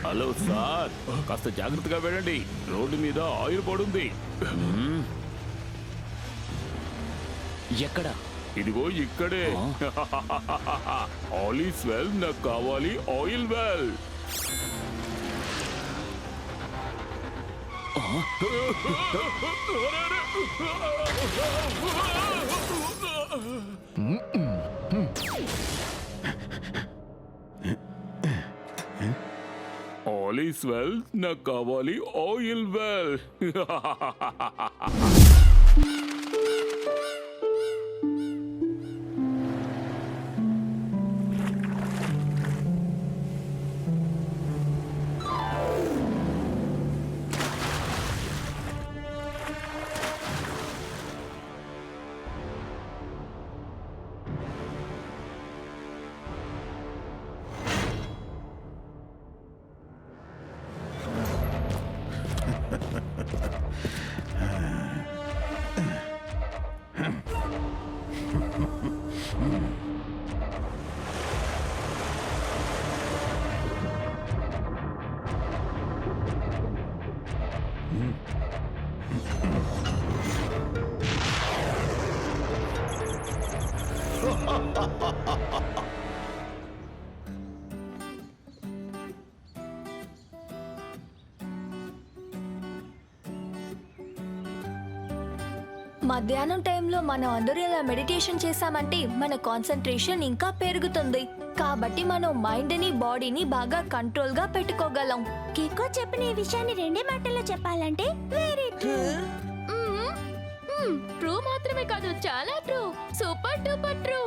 Hello sir, కాస్త జాగ్రత్తగా వెళ్ళండి. రోడ్డు మీద ఆయిల్ పడుంది. ఎక్కడ? ఇదిగో ఇక్కడే. ఆల్ ఈస్ వెల్, నాకు కావాలి oil well. All is well, నాకు కావాలి ఆయిల్ వెల్. మధ్యాహ్నం టైంలో మనం అందరూ ఇలా మెడిటేషన్ చేసామంటే మన కాన్సంట్రేషన్ ఇంకా పెరుగుతుంది. కాబట్టి మనం మైండ్ ని బాడీని బాగా కంట్రోల్ గా పెట్టుకోగలం. కికో చెప్పిన ఈ విషయాన్ని రెండే మాటల్లో చెప్పాలంటే వెరీ ట్రూ. ట్రూ మాత్రమే కాదు, చాలా ట్రూ, సూపర్ డూపర్ ట్రూ.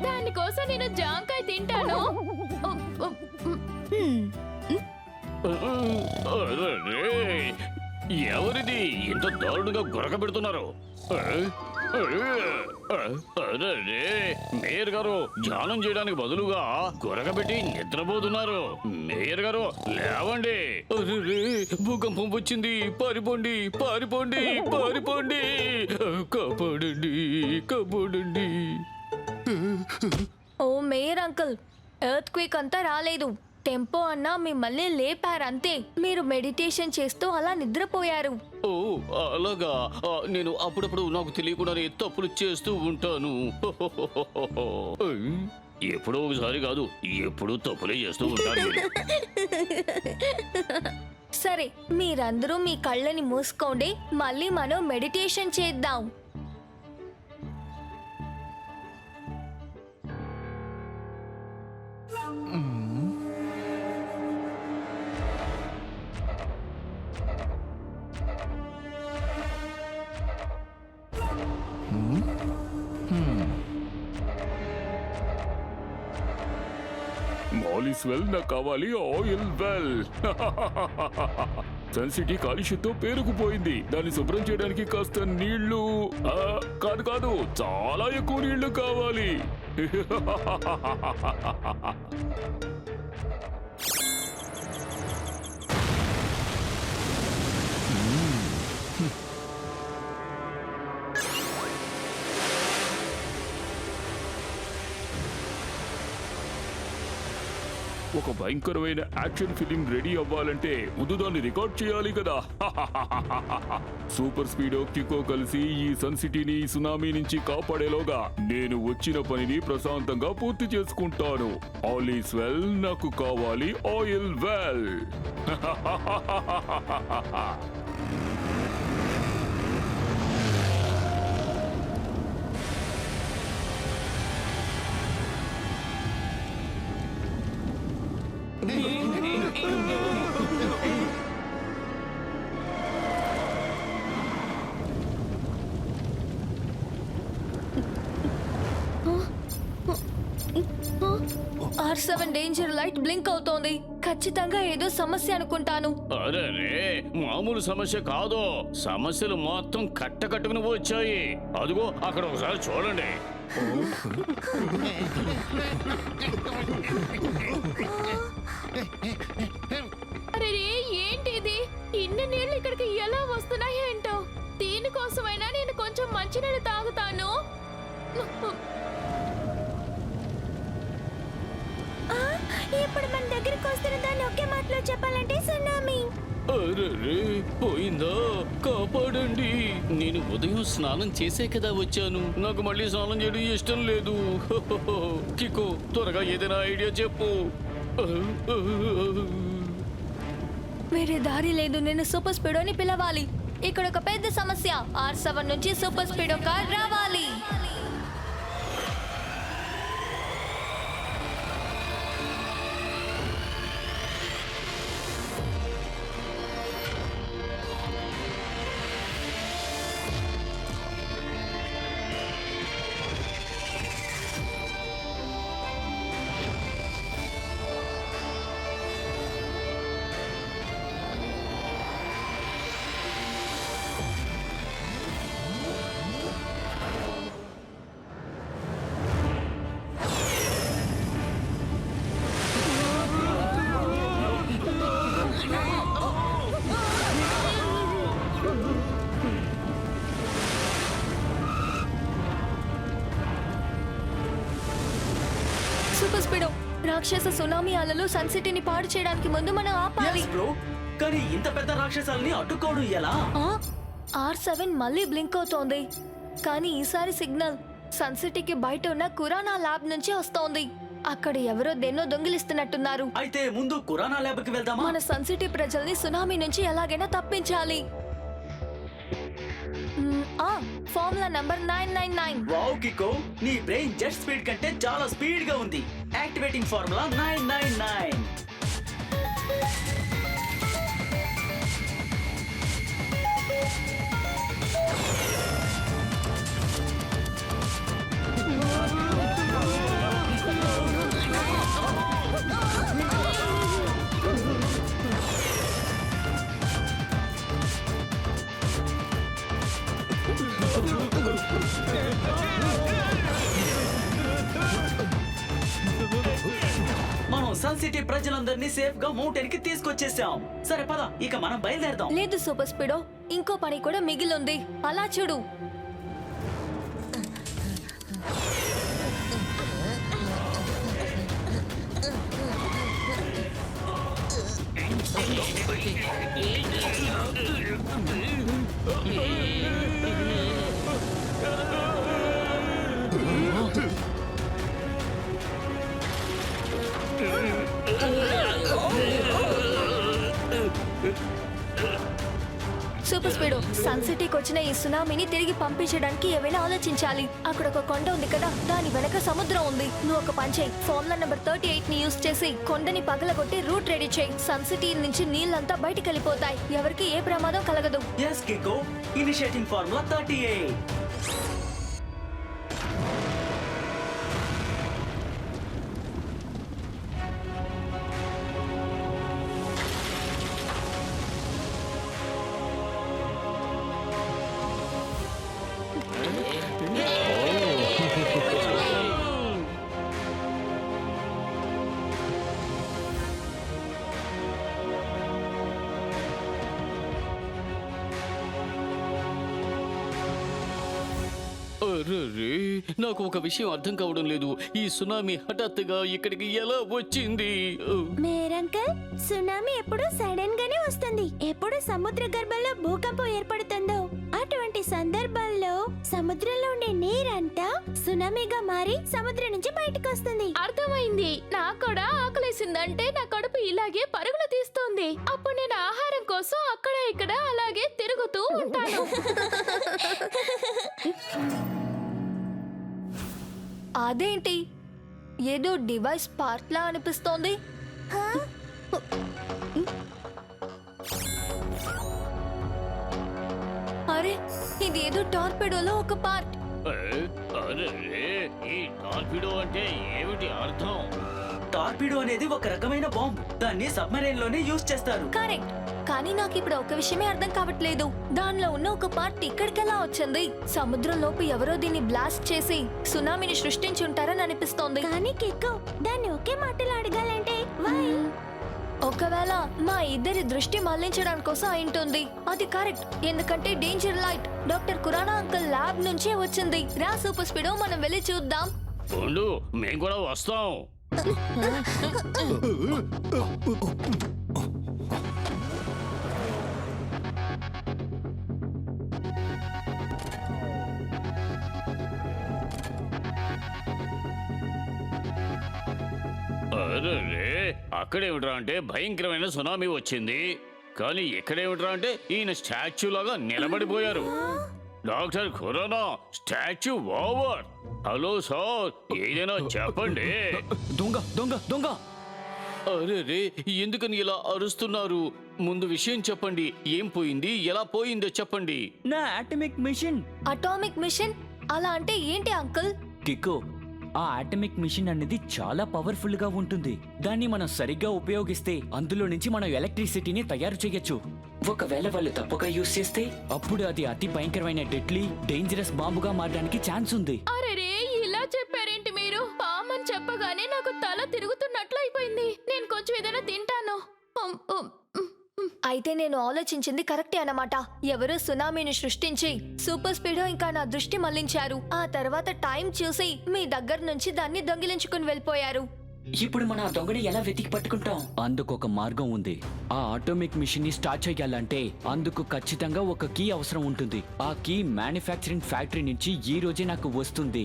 దానికోసం నేను జాంకాయ తింటాను. ఎవరిది ఇంత దారుణంగా గొరక పెడుతున్నారు? మేయర్ గారు ధ్యానం చేయడానికి బదులుగా గొరకబెట్టి నిద్రపోతున్నారు. మేయర్ గారు లేవండి. భూకంపం వచ్చింది, పారిపోండి పారిపోండి పారిపోండి, కాపాడండి కాపాడండి. ఓ మేయర్ అంకుల్, ఎర్త్ క్వేక్ అంతా రాలేదు. టెంపో అన్నా మిమ్మల్ని లేపారంతే. మీరు మెడిటేషన్ చేస్తూ అలా నిద్రపోయారు. ఓ అలాగా. నేను అప్పుడప్పుడు నాకు తెలియకుండానే తప్పులు చేస్తూ ఉంటాను. ఎప్పుడో ఒకసారి కాదు, ఎప్పుడూ తప్పులే చేస్తూ ఉంటాను. సరే, మీరందరూ మీ కళ్ళని మూసుకోండి. మళ్ళీ మనం మెడిటేషన్ చేద్దాం. ఆల్ ఈస్ వెల్, నాకు కావాలి ఆయిల్ వెల్. సన్ సిటీ కాలుష్యంతో పేరుకుపోయింది. దాన్ని శుభ్రం చేయడానికి కాస్త నీళ్లు, కాదు కాదు, చాలా ఎక్కువ నీళ్లు కావాలి. ఒక భయంకరమైన యాక్షన్ ఫిలిం రెడీ అవ్వాలంటే ముందు దాన్ని రికార్డ్ చేయాలి కదా. సూపర్ స్పీడో కికో కలిసి ఈ సన్ సిటీని సునామీ నుంచి కాపాడేలోగా నేను వచ్చిన పనిని ప్రశాంతంగా పూర్తి చేసుకుంటాను. ఆల్ ఈస్ వెల్, నాకు కావాలి oil well. R7 danger light blink అవుతోంది. ఖచ్చితంగా ఏదో సమస్య అనుకుంటాను. అరే మామూలు సమస్య కాదు, సమస్యలు మొత్తం కట్టుకుని వచ్చాయి. అదిగో అక్కడ ఒకసారి చూడండి. అరే ఏంటిది? ఇన్ని నీళ్లు ఇక్కడికి ఎలా వస్తున్నాయి ఏంటో. దీనికోసమైనా నేను కొంచెం మంచినీళ్ళు తాగుతాను. ఇప్పుడు మన దగ్గరికి ఎందుకు వస్తున్న దాన్ని ఒకే మాటలో చెప్పాలంటే సునామీ. అరే పోయిందా? కాపాడండి. నేను ఉదయం స్నానం చేసే కదా వచ్చాను. నాకు మళ్ళీ స్నానం చేయడం ఇష్టం లేదు. కికో త్వరగా ఏదైనా ఐడియా చెప్పు. వేరే దారి లేదు. నేను సూపర్ స్పీడోని పిలవాలి. ఇక్కడ ఒక పెద్ద సమస్య. R7 నుంచి సూపర్ స్పీడో కార్ రావాలి. సూపర్ స్పీడో, రాక్షస సునామీ అలలు సన్ సిటీని పాడు చేయడానికి ముందు మనం ఆపాలి. Yes, bro. కానీ ఇంత పెద్ద రాక్షసాలని అడ్డుకోవడం ఎలా? R7 మళ్ళీ బ్లింక్ అవుతోంది. కానీ ఈసారి సిగ్నల్ సన్ సిటీకి బయట ఉన్న కురానా ల్యాబ్ నుంచి వస్తోంది. అక్కడ ఎవరో దేన్నో దొంగిలిస్తున్నట్టున్నారు. అయితే ముందు కురానా ల్యాబ్ కి వెళ్దామా? మన సన్ సిటీ ప్రజల్ని సునామీ నుంచి ఎలాగైనా తప్పించాలి. Formula number 999. వావ్ కికో, నీ బ్రెయిన్ జెట్ స్పీడ్ కంటే చాలా స్పీడ్ గా ఉంది. Activating formula 999. మనం సన్ సిటీ ప్రజలందరినీ సేఫ్ గా మౌంటైన్ కి తీసుకొచ్చేసాం. సరే పద, ఇక మనం బయలుదేరదాం. లేదు సూపర్ స్పీడో, ఇంకో పని కూడా మిగిలింది. అలా చూడు. సూపర్ స్పీడో, సన్ సిటీకి వచ్చిన ఈ సునామీని తిరిగి పంపించడానికి ఏమైనా ఆలోచించాలి. అక్కడ ఒక కొండ ఉంది కదా, దాని వెనక సముద్రం ఉంది. నువ్వు ఒక పని చేయి. ఫార్ములా నెంబర్ 38 ని యూజ్ చేసి కొండని పగలగొట్టి రూట్ రెడీ చేయి. సన్ సిటీ నుంచి నీళ్ళంతా బయటికి వెళ్ళిపోతాయి. ఎవరికి ఏ ప్రమాదం కలగదు. Yes, Kiko. Initiating Formula 38. అరే నాకు ఒక విషయం అర్థం కావడం లేదు. ఈ సునామీ హఠాత్తుగా ఇక్కడికి ఎలా వచ్చింది? మేరంకల్, సునామీ ఎప్పుడు సడన్ గానే వస్తుంది. ఎప్పుడు సముద్ర గర్భంలో భూకంపం ఏర్పడుతుందో అటువంటి సందర్భాల్లో సముద్రంలో ఉండే నీరంతా సునామీగా మారి సముద్రం నుంచి బయటకు వస్తుంది. అర్థమైంది. నాకు కూడా ఆకలేసిందంటే నా కడుపు ఇలాగే పరుగులు తీస్తుంది. అప్పుడు నేను ఆహారం కోసం అక్కడ ఇక్కడ అలాగే తిరుగుతూ ఉంటాను. అదేంటి, ఏదో డివైస్ పార్ట్ లా అనిపిస్తోంది. అరే, ఇది ఏదో టార్పెడోలో ఒక పార్ట్. అరే ఈ టార్పిడో అంటే ఏమిటి అర్థం? టార్పిడో అనేది ఒక రకమైన బాంబ్. దాన్ని సబ్మెరైన్ లోనే యూజ్ చేస్తారు. కరెక్ట్. కానీ నాకు ఇప్పుడు ఒక విషయమే అర్థం కావట్లేదు. దానిలో ఉన్న ఒక పార్ట్ ఇక్కడికెలా వచ్చింది? సముద్రంలోపు ఎవరో దీన్ని బ్లాస్ట్ చేసి సునామీని సృష్టించుంటారని అనిపిస్తోంది. కానీ కిక్కో, దాన్ని ఒకే మాటలో అడగాలంటే why? ఒకవేళ మా ఇద్దరి దృష్టి మళ్లించడానికి కోసం అయింటుంది. అది కరెక్ట్. ఎందుకంటే danger light doctor Khurana uncle lab నుంచే వచ్చింది. రా సూపర్ స్పీడో, మనం వెళ్ళి చూద్దాం. ఉండు, మేము కూడా వస్తాం. అరే అక్కడేమిట్రా అంటే భయంకరమైన సునామీ వచ్చింది, కానీ ఇక్కడేమిట్రా అంటే ఈయన స్టాచ్యూ లాగా నిలబడిపోయారు. Doctor Khurana, statue over. Hello sir, ఏదైనా చెప్పండి. దొంగ దొంగ దొంగ! అరే రే, ఎందుకని ఇలా అరుస్తున్నారు? ముందు విషయం చెప్పండి. ఏం పోయింది, ఎలా పోయిందో చెప్పండి. నా ఆటమిక్ మిషన్. అటామిక్ మిషన్ అలా అంటే ఏంటి అంకుల్? కికో, ఆ ఆటమిక్ మిషన్ అనేది చాలా పవర్ఫుల్ గా ఉంటుంది. దాన్ని మనం సరిగ్గా ఉపయోగిస్తే అందులో నుంచి మనం ఎలక్ట్రిసిటీని తయారు చేయొచ్చు. ఒకవేళ వాళ్ళు తప్పుగా యూజ్ చేస్తే అప్పుడు అది అతి భయంకరమైన డెడ్లీ డేంజరస్ బాంబుగా మారడానికి ఛాన్స్ ఉంది. అరే ఇలా చెప్పారేంటి మీరు? పామని చెప్పగానే నాకు తల తిరుగుతున్నట్లు అయిపోయింది. నేను కొంచెం ఏదైనా తింటాను. ఉమ్, ఉమ్, ఉమ్, ఉమ్. అయితే నేను ఆలోచించింది కరెక్టే అన్నమాట. ఎవరో సునామీని సృష్టించి సూపర్ స్పీడో ఇంకా నా దృష్టి మళ్లించారు. ఆ తర్వాత టైం చూసి మీ దగ్గర నుంచి దాన్ని దొంగిలించుకుని వెళ్ళిపోయారు. ఇప్పుడు మనం ఆ దొంగని ఎలా వెతికి పట్టుకుంటాం? అందుకు ఒక మార్గం ఉంది. ఆ ఆటోమిక్ మిషన్ ని స్టార్ట్ చేయాలంటే అందుకు ఖచ్చితంగా ఒక కీ అవసరం ఉంటుంది. ఆ కీ మ్యానుఫ్యాక్చరింగ్ ఫ్యాక్టరీ నుంచి ఈ రోజే నాకు వస్తుంది.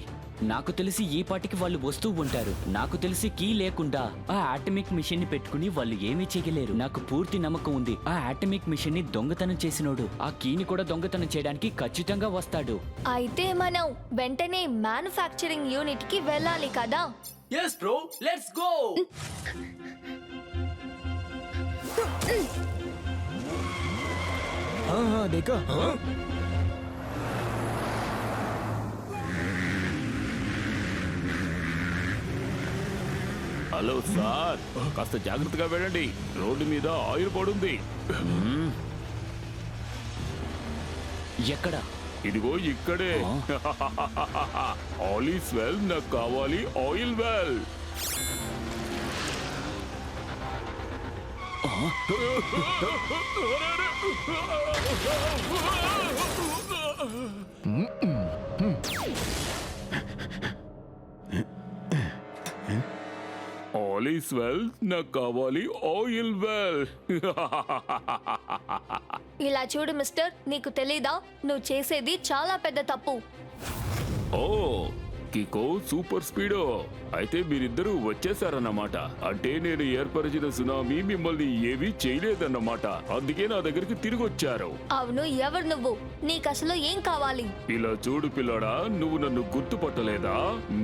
నాకు తెలిసి ఈ పాటికి వాళ్ళు వస్తూ ఉంటారు. నాకు తెలిసి కీ లేకుండా ఆ ఆటమిక్ మిషన్ ని పెట్టుకుని వాళ్ళు ఏమీ చేయలేరు. నాకు పూర్తి నమ్మకం ఉంది. ఆ ఆటమిక్ మిషన్ ని దొంగతనం చేసినోడు ఆ కీని కూడా దొంగతనం చేయడానికి ఖచ్చితంగా వస్తాడు. అయితే మనం వెంటనే మ్యానుఫ్యాక్చరింగ్ యూనిట్ కి వెళ్ళాలి కదా. yes bro, let's go. देखा హలో సార్, కాస్త జాగ్రత్తగా వెళ్ళండి. రోడ్డు మీద ఆయిల్ పడుంది. ఎక్కడ? ఇదిగో ఇక్కడే. ఆల్ ఈస్ వెల్, నాకు కావాలి oil well. All is well, నాకు కావాలి ఆయిల్ వెల్. ఇలా చూడు మిస్టర్, నీకు తెలీదా నువ్వు చేసేది చాలా పెద్ద తప్పు. ఓ కికో, సూపర్ స్పీడో, అయితే మీరిద్దరూ వచ్చేసారన్నమాట. అంటే నేను ఏర్పరిచిన సునామీ మిమ్మల్ని ఏమీ చేయలేదన్నమాట. అందుకే నా దగ్గరికి తిరిగి వచ్చారు. అవును, ఎవరు నువ్వు? నీకు అసలు ఏం కావాలి? ఇలా చూడు పిల్లడా, నువ్వు నన్ను గుర్తుపట్టలేదా?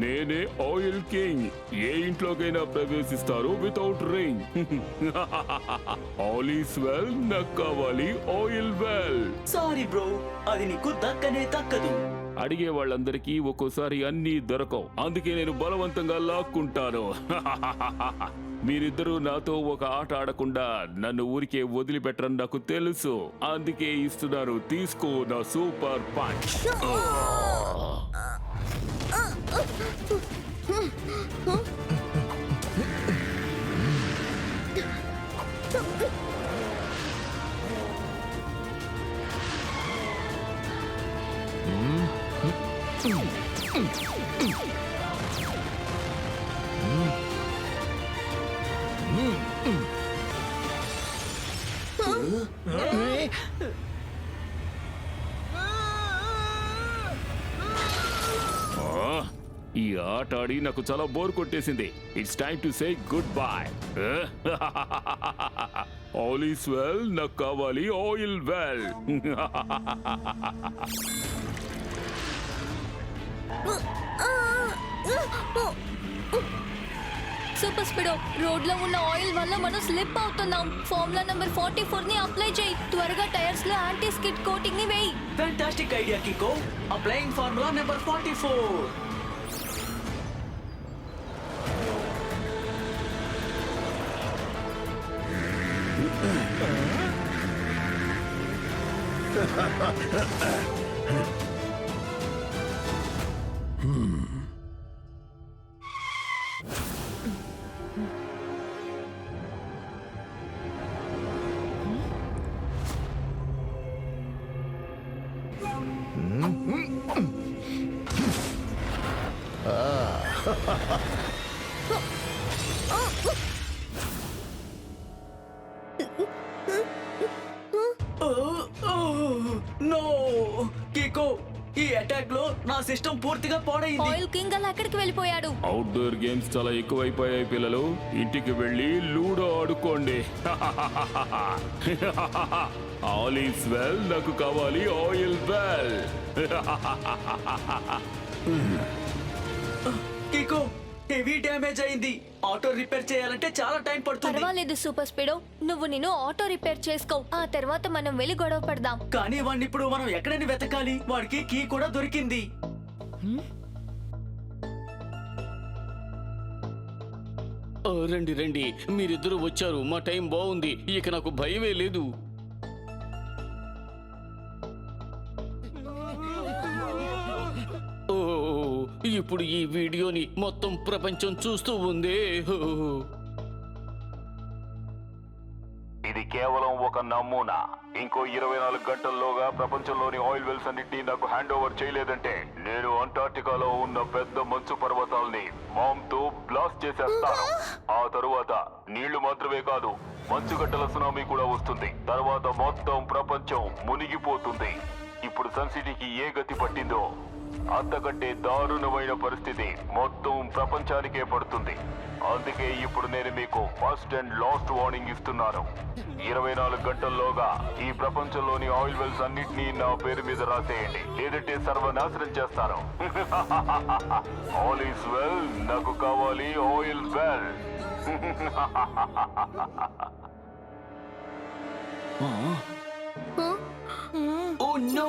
నేనే ఆయిల్ కింగ్. ఏ ఇంట్లోకైనా ప్రవేశిస్తారు without ring. All is well, నాకు కావాలి ఆయిల్ వెల్. సారీ బ్రో, అది నీకు దక్కనే దక్కదు. అడిగే వాళ్ళందరికీ ఒక్కోసారి అన్నీ దొరకవు. అందుకే నేను బలవంతంగా లాక్కుంటాను. మీరిద్దరూ నాతో ఒక ఆట ఆడకుండా నన్ను ఊరికే వదిలిపెట్టరని నాకు తెలుసు. అందుకే ఇస్తున్నారు, తీసుకో నా సూపర్ పంచ్. ఈ ఆట ఆడి నాకు చాలా బోర్ కొట్టేసింది. It's time to say good bye. All is well, నాకు కావాలి oil well. Super speedo, road లో ఉన్న ఆయిల్ వల్ల మనం స్లిప్ అవుతున్నాం. ఫార్ములా నంబర్ 44 ని అప్లై చేయి. త్వరగా టైర్స్ లో యాంటీ స్కిడ్ కోటింగ్ ని వేయి. Fantastic idea Kiko. Applying formula number 44. No Kiko, ఈ అటాక్ లో నా సిస్టమ్ పూర్తిగా పాడైంది. ఆయిల్ కింగ్ అలా ఎక్కడికి వెళ్ళిపోయాడు? అవుట్డోర్ గేమ్స్ చాలా ఎక్కువైపోయాయి పిల్లలు. ఇంటికి వెళ్ళి లూడో ఆడుకోండి. ఆల్ ఈస్ వెల్, నాకు కావాలి ఆయిల్ వెల్. కికో, హెవీ డ్యామేజ్ అయింది. ఆటో రిపేర్ చేయాలంటే చాలా టైం పడుతుంది. పర్వాలేదు సూపర్ స్పీడో, నువ్వు నేను ఆటో రిపేర్ చేసుకో. ఆ తర్వాత మనం వెళ్ళి గొడవ పడదాం. కానీ వాడిని ఇప్పుడు మనం ఎక్కడని వెతకాలి? వాడికి కీ కూడా దొరికింది. రండి రండి, మీరిద్దరూ వచ్చారు. మా టైం బాగుంది, ఇక నాకు భయమే లేదు. ఓ, ఇప్పుడు ఈ వీడియోని మొత్తం ప్రపంచం చూస్తూ ఉంది. ఇది కేవలం ఒక నమూనా. ఇంకో 24 గంటల్లోగా ప్రపంచంలోని ఆయిల్ వెల్స్ అన్నిటినీ నాకు హ్యాండ్ ఓవర్ చేయలేదంటే నేను అంటార్టికాలో ఉన్న పెద్ద మంచు పర్వతాల్ని బాంబుతో బ్లాస్ట్ చేసేస్తాను. ఆ తరువాత నీళ్లు మాత్రమే కాదు, మంచుగడ్డల సునామీ కూడా వస్తుంది. తర్వాత మొత్తం ప్రపంచం మునిగిపోతుంది. ఇప్పుడు సన్ సిటీకి ఏ గతి పట్టిందో అంతకంటే దారుణమైన పరిస్థితి మొత్తం ప్రపంచానికే పడుతుంది. అందుకే ఇప్పుడు నేను మీకు ఫస్ట్ అండ్ లాస్ట్ వార్నింగ్ ఇస్తున్నాను. 24 గంటల్లోగా ఈ ప్రపంచంలోని ఆయిల్ వెల్స్ అన్నిటినీ నా పేరు మీద రాసేయండి, లేదంటే సర్వనాశనం చేస్తాను. ఆల్ ఈస్ వెల్, నాకు కావాలి ఆయిల్ వెల్. ఓ నో,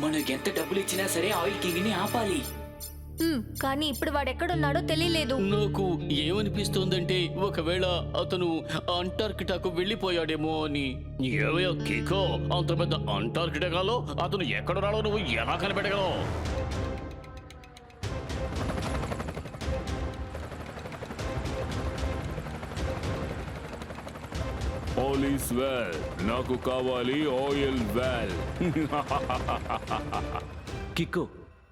మనం ఎంత డబ్బులు ఇచ్చినా సరే ఆయిల్ కింగ్ ని ఆపాలి. కానీ ఇప్పుడు వాడెక్కడున్నాడో తెలియలేదు. నాకు ఏమనిపిస్తోందంటే ఒకవేళ అతను అంటార్కిటాకు వెళ్ళిపోయాడేమో అని. ఏవయ్యా కికో, అంత పెద్ద అంటార్కిటికాలో అతను ఎక్కడున్నాడో నువ్వు ఎలా కనిపెట్టగలవు? ఆల్ ఈస్ వెల్, నాకు కావాలి ఆయిల్ వెల్. కికో,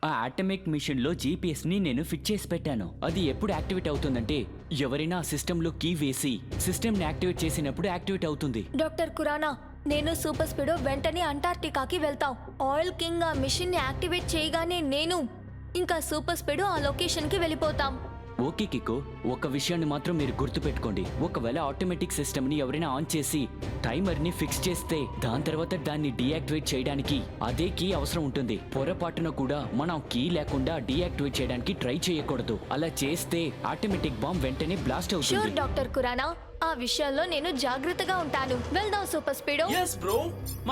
ఆ ఆటమిక్ మిషన్ లో జీపీఎస్ ని నేను ఫిట్ చేసి పెట్టాను. అది ఎప్పుడు యాక్టివేట్ అవుతుందంటే ఎవరైనా సిస్టమ్ లో కీ వేసి సిస్టమ్ ని యాక్టివేట్ చేసినప్పుడు యాక్టివేట్ అవుతుంది. డాక్టర్ కురానా, నేను సూపర్ స్పీడో వెంటనే అంటార్టికాకి వెళ్తాం. ఆయిల్ కింగ్ ఆ మిషన్ ని యాక్టివేట్ చేయగానే నేను ఇంకా సూపర్ స్పీడో ఆ లొకేషన్ కి వెళ్ళిపోతాం. ఓకే కికో, ఒక విషయాన్ని మాత్రం మీరు గుర్తుపెట్టుకోండి. ఒకవేళ ఆటోమేటిక్ సిస్టమ్ ని ఎవరైనా ఆన్ చేసి టైమర్ ని ఫిక్స్ చేస్తే దాని తర్వాత దాన్ని డీయాక్టివేట్ చేయడానికి అదే కీ అవసరం ఉంటుంది. పొరపాటున కూడా మనం కీ లేకుండా డీయాక్టివేట్ చేయడానికి ట్రై చేయకూడదు. అలా చేస్తే ఆటోమేటిక్ బాంబ్ వెంటనే బ్లాస్ట్ షూర్ అవుతుంది. డాక్టర్ కురానా, ఆ విషయంలో నేను జాగ్రత్తగా ఉంటాను. వెళ్దాం సూపర్ స్పీడో. yes బ్రో,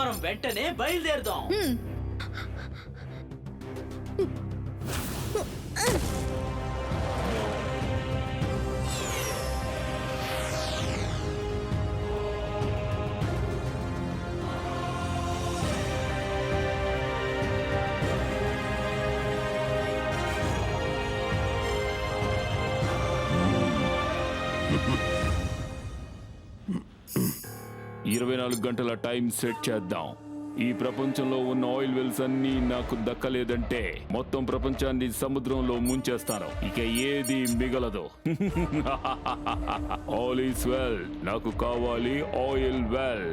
మనం వెంటనే బయలుదేరదాం. ఇరవై 24 గంటల టైం సెట్ చేద్దాం. ఈ ప్రపంచంలో ఉన్న ఆయిల్ వెల్స్ అన్ని నాకు దక్కలేదంటే మొత్తం ప్రపంచాన్ని సముద్రంలో ముంచేస్తాను. ఇక ఏది మిగలదు. ఆల్ ఈస్ వెల్, నాకు కావాలి ఆయిల్ వెల్.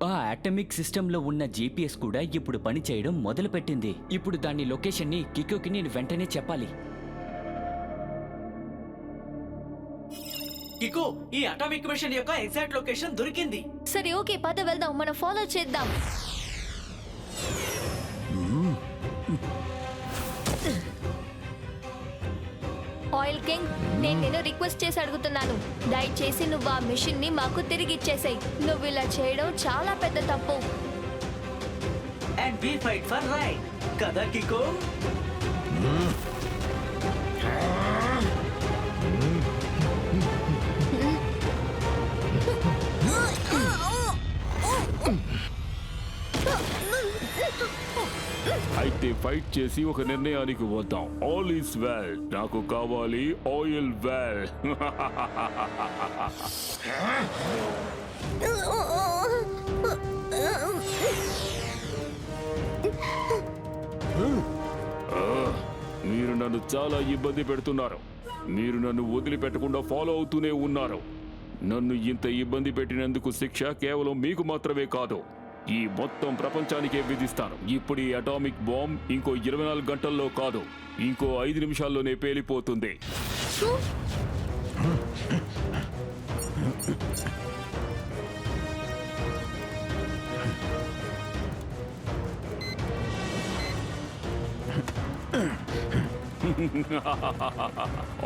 ఆ అటామిక్ సిస్టమ్ లో ఉన్న జీపీఎస్ కూడా ఇప్పుడు పని చేయడం మొదలు పెట్టింది. ఇప్పుడు దాని లొకేషన్ ని కికోకి నేను వెంటనే చెప్పాలి. కికో, ఈ అటామిక్ మిషన్ యొక్క ఎగ్జాక్ట్ లొకేషన్ దొరికింది. సరే ఓకే, పద వెళ్దాం, మనం ఫాలో చేద్దాం. ఆయిల్ కింగ్, నేను రిక్వెస్ట్ చేసి అడుగుతున్నాను, దయచేసి నువ్వు ఆ మిషన్ ని మాకు తిరిగి ఇచ్చేసేయ్. నువ్వు ఇలా చేయడం చాలా పెద్ద తప్పు. And we fight for right కదా కికో? అయితే ఫైట్ చేసి ఒక నిర్ణయానికి వద్దాం. ఆల్ ఈస్ వెల్, నాకు కావాలి ఆయిల్ వెల్. మీరు నన్ను చాలా ఇబ్బంది పెడుతున్నారు. మీరు నన్ను వదిలిపెట్టకుండా ఫాలో అవుతూనే ఉన్నారు. నన్ను ఇంత ఇబ్బంది పెట్టినందుకు శిక్ష కేవలం మీకు మాత్రమే కాదు, ఈ మొత్తం ప్రపంచానికే విధిస్తాను. ఇప్పుడు ఈ అటామిక్ బాంబ్ ఇంకో 24 గంటల్లో కాదు, ఇంకో 5 నిమిషాల్లోనే పేలిపోతుంది.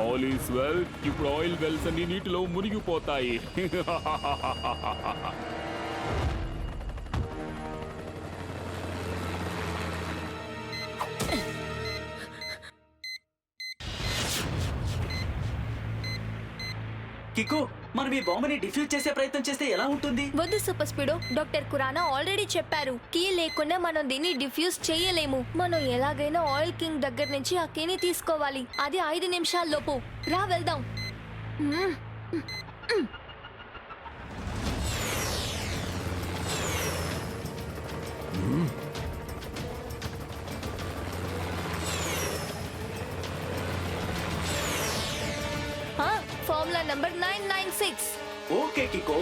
All is well. ఇప్పుడు ఆయిల్ వెల్స్ అన్ని నీటిలో మునిగిపోతాయి. కికు, మనం ఈ బాంబుని డిఫ్యూజ్ చేసే ప్రయత్నం చేస్తే ఎలా ఉంటుంది? వద్దు super speedo, doctor Khurana already చెప్పారు, కీ లేకుండా మనం దీన్ని డిఫ్యూజ్ చేయలేము. మనం ఎలాగైనా ఆయిల్ కింగ్ దగ్గర నుంచి ఆ కీని తీసుకోవాలి. అది 5 నిమిషాల్లోపు. రా వెళ్దాం. Formula number 996. Okay కికు.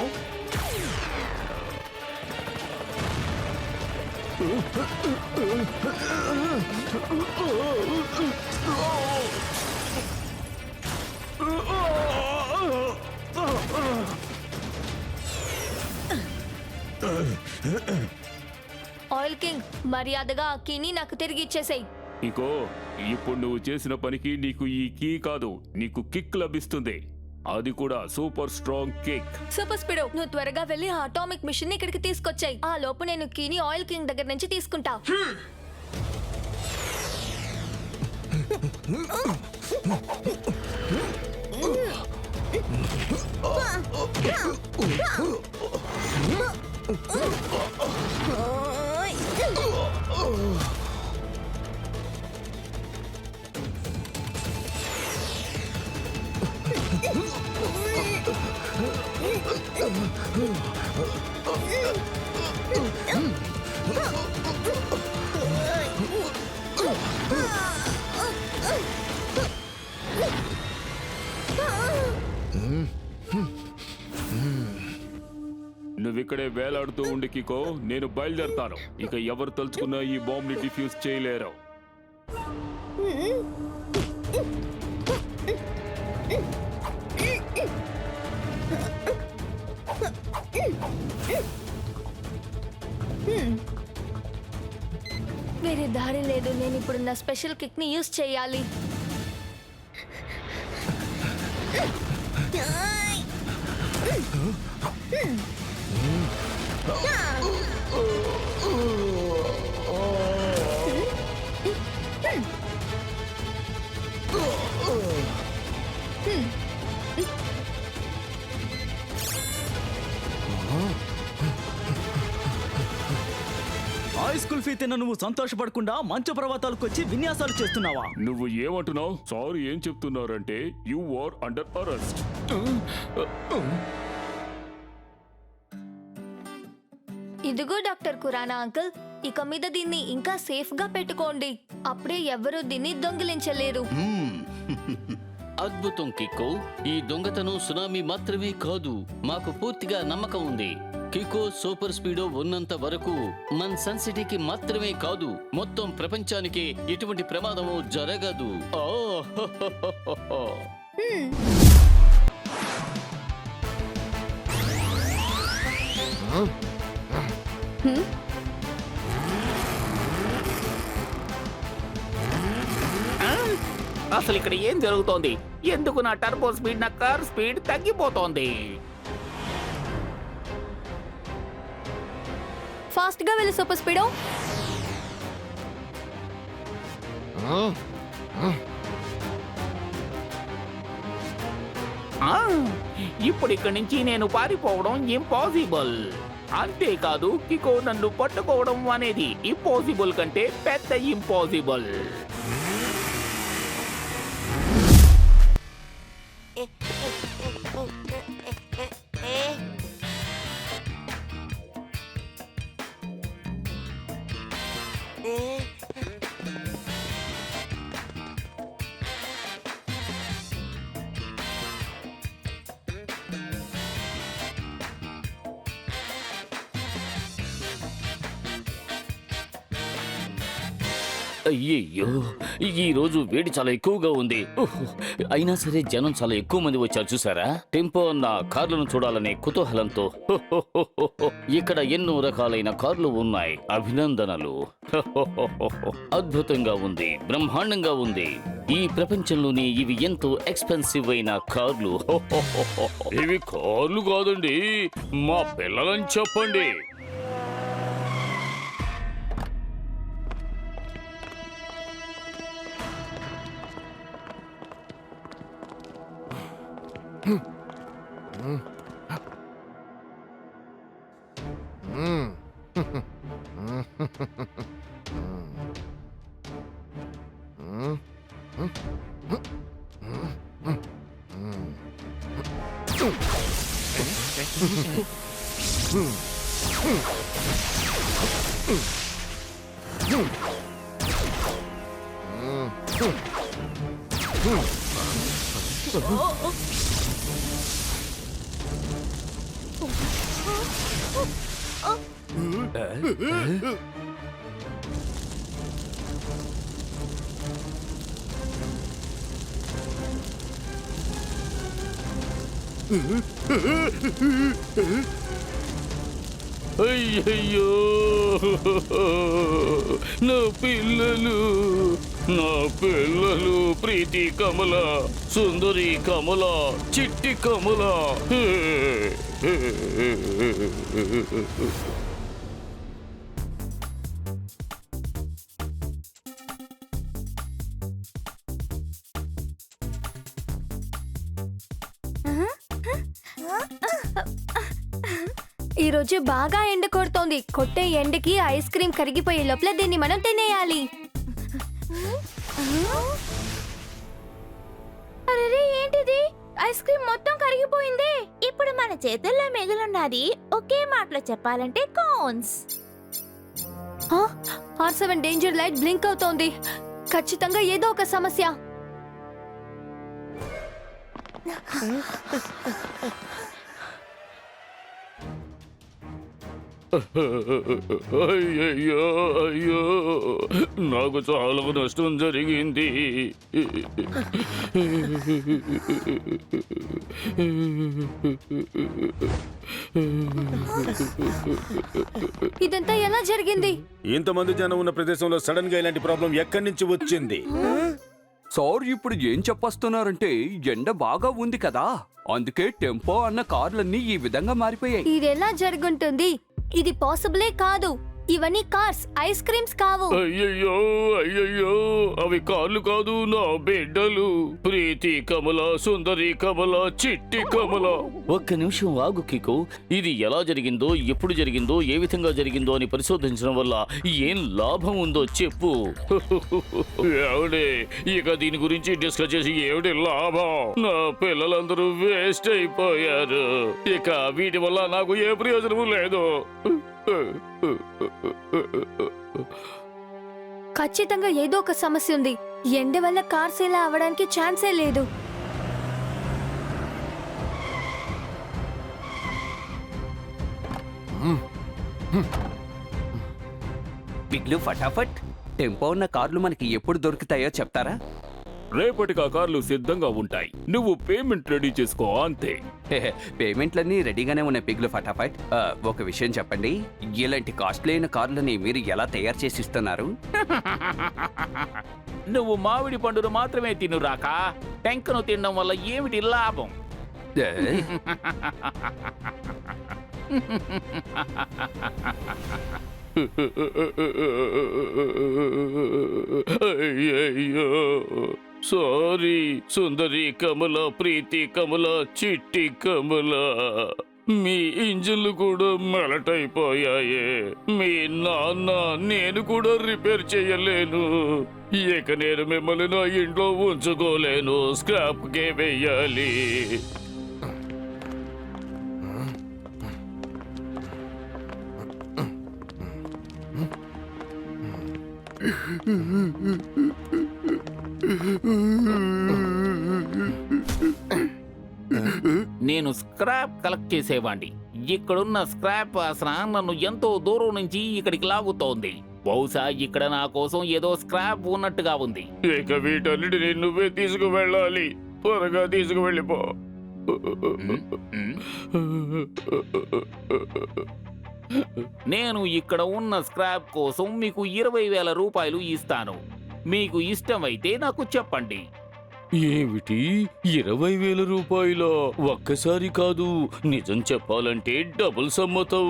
Oil king, మర్యాదగా ఆ కీని నాకు తిరిగి ఇచ్చేసేయ్. ఇంకో ఇప్పుడు నువ్వు చేసిన పనికి నీకు ఈ కీ కాదు, నీకు కిక్ లభిస్తుంది. అది కూడా super strong kick. Super speedo, నువ్వు త్వరగా వెళ్ళి ఆ అటామిక్ మిషన్ ఇక్కడికి తీసుకొచ్చాయి. ఆ లోపు నేను కీని ఆయిల్ కింగ్ దగ్గర నుంచి తీసుకుంటా. నువ్విక్కడే వేలాడుతూ ఉండి కికో, నేను బయలుదేరతాను. ఇక ఎవరు తలుచుకున్నా ఈ బాంబ్ ని డిఫ్యూజ్ చేయలేరు. వేరే దారి లేదు. నేను ఇప్పుడు నా స్పెషల్ కిక్ ని యూజ్ చేయాలి. ఐస్ కుల్ఫీ తిన్న నువ్వు సంతోషపడకుండా మంచు పర్వతాలకు వచ్చి విన్యాసాలు చేస్తున్నావా? నువ్వు ఏమంటున్నావు? సారీ, ఏం చెప్తున్నారంటే యు ఆర్ అండర్ అరెస్ట్. ఇదిగో డాక్టర్ కురానా అంకుల్, ఇక మీద దీన్ని ఇంకా సేఫ్ గా పెట్టుకోండి. అప్పుడే ఎవరూ దీన్ని దొంగిలించలేరు. అద్భుతం కికో. ఈ దొంగతనం సునామీ మాత్రమే కాదు, మాకు పూర్తిగా నమ్మకం ఉంది. కికో సూపర్ స్పీడో ఉన్నంత వరకు మన సన్ సిటీకి మాత్రమే కాదు, మొత్తం ప్రపంచానికి ఎటువంటి ప్రమాదము జరగదు. అసలు ఇక్కడ ఏం జరుగుతోంది? ఎందుకు నా టర్బో స్పీడ్, నా కార్ స్పీడ్ తగ్గిపోతోంది? ఫాస్ట్ గా వెళ్ళి సూపర్ స్పీడో. ఇప్పుడు ఇక్కడి నుంచి నేను పారిపోవడం ఇంపాసిబుల్. అంతేకాదు, కికో నన్ను పట్టుకోవడం అనేది ఇంపాసిబుల్ కంటే పెద్ద ఇంపాసిబుల్. అయ్యయ్యో ఈ రోజు వేడి చాలా ఎక్కువగా ఉంది. అయినా సరే జనం చాలా ఎక్కువ మంది వచ్చారు చూసారా? టెంపో అన్న కార్లను చూడాలనే కుతూహలంతో ఇక్కడ ఎన్నో రకాలైన కార్లు ఉన్నాయి. అభినందనలు. అద్భుతంగా ఉంది, బ్రహ్మాండంగా ఉంది. ఈ ప్రపంచంలోని ఇవి ఎంతో ఎక్స్పెన్సివ్ అయిన కార్లు. ఇవి కార్లు కాదండి, మా పిల్లలని చెప్పండి. అయ్యయ్యో నా పిల్లలు, నా పిల్లలు, ప్రీతి కమల, సుందరి కమల, చిట్టి కమల. ఈ రోజు బాగా ఎండ కొడుతోంది. కొట్టే ఎండకి ఐస్ క్రీమ్ కరిగిపోయే లోపల దీన్ని మనం తినేయాలి. అరే ఏంటిది? ఐస్ క్రీమ్ మొత్తం కరిగిపోయింది. ఇప్పుడు మన చేతుల్లో మిగిలిన్నది ఒకే మాటలో చెప్పాలంటే cones. R7 danger light blink అవుతోంది. ఖచ్చితంగా ఏదో ఒక సమస్య. అయ్యయ్యో, అయ్యో, నాకు చాలా నష్టం జరిగింది. ఇదంతా ఎలా జరిగింది? ఇంతమంది జనం ఉన్న ప్రదేశంలో సడన్ గా ఇలాంటి ప్రాబ్లం ఎక్కడి నుంచి వచ్చింది? సార్ ఇప్పుడు ఏం చెప్పొస్తున్నారంటే ఎండ బాగా ఉంది కదా, అందుకే టెంపో అన్న కార్లన్నీ ఈ విధంగా మారిపోయాయి. ఇది ఎలా జరుగుంటుంది? ఇది పాసిబులే కాదు. ఇవన్నీ కార్స్, ఐస్ క్రీమ్స్ కావు. అయ్యయ్యో, అయ్యయ్యో, అవి కార్లు కాదు, నా బిడ్డలు. ప్రీతి కమల, సుందరి కమల, చిట్టి కమల. ఒక్క నిమిషం ఆగు కికో. ఇది ఎలా జరిగిందో, ఎప్పుడు జరిగిందో, ఏ విధంగా జరిగిందో అని పరిశోధించడం వల్ల ఏం లాభం ఉందో చెప్పు. ఏమిడే ఇక దీని గురించి డిస్కస్ చేసి ఏమిటి లాభం? నా పిల్లలందరూ వేస్ట్ అయిపోయారు. ఇక వీటి వల్ల నాకు ఏ ప్రయోజనము లేదు. ఖచ్చితంగా ఏదో ఒక సమస్య ఉంది. ఎండ వల్ల కార్స్ ఇలా అవడానికి ఛాన్సే లేదు. పిగ్లు ఫటాఫట్, టెంపో ఉన్న కార్లు మనకి ఎప్పుడు దొరుకుతాయో చెప్తారా? రేపటికి ఆ కార్లు సిద్ధంగా ఉంటాయి. నువ్వు పేమెంట్ రెడీ చేసుకో అంతే. పేమెంట్లన్నీ రెడీగానే ఉన్నాయి పిగ్లు ఫటాఫట్. ఒక విషయం చెప్పండి, ఇలాంటి కాస్ట్లీ అయిన కార్లని మీరు ఎలా తయారు చేసి ఇస్తున్నారు? నువ్వు మామిడి పండును మాత్రమే తినురాక, టెంకను తినడం వల్ల ఏమిటి లాభం? అయ్యయ్యో, సారీ సుందరి కమల, ప్రీతి కమల, చిట్టి కమల. మీ ఇంజిన్లు కూడా మెలట్ అయిపోయాయే. మీ నాన్న నేను కూడా రిపేర్ చేయలేను. ఇక నేను మిమ్మల్ని నా ఇంట్లో ఉంచుకోలేను. స్క్రాప్ కే వెయ్యాలి. నేను స్క్రాప్ కలెక్ట్ చేసేవాణ్ణి. ఇక్కడున్న స్క్రాప్ వాసన నన్ను ఎంతో దూరం నుంచి ఇక్కడికి లాగుతోంది. బహుశా ఇక్కడ నా కోసం ఏదో స్క్రాప్ ఉన్నట్టుగా ఉంది. ఇక వీటన్నిటిని నువ్వే తీసుకువెళ్ళాలి. త్వరగా తీసుకువెళ్ళిపో. నేను ఇక్కడ ఉన్న స్క్రాప్ కోసం మీకు 20,000 రూపాయలు ఇస్తాను. మీకు ఇష్టమైతే నాకు చెప్పండి. ఏమిటి 20,000 రూపాయల? ఒక్కసారి కాదు, నిజం చెప్పాలంటే డబుల్ సమ్మతం.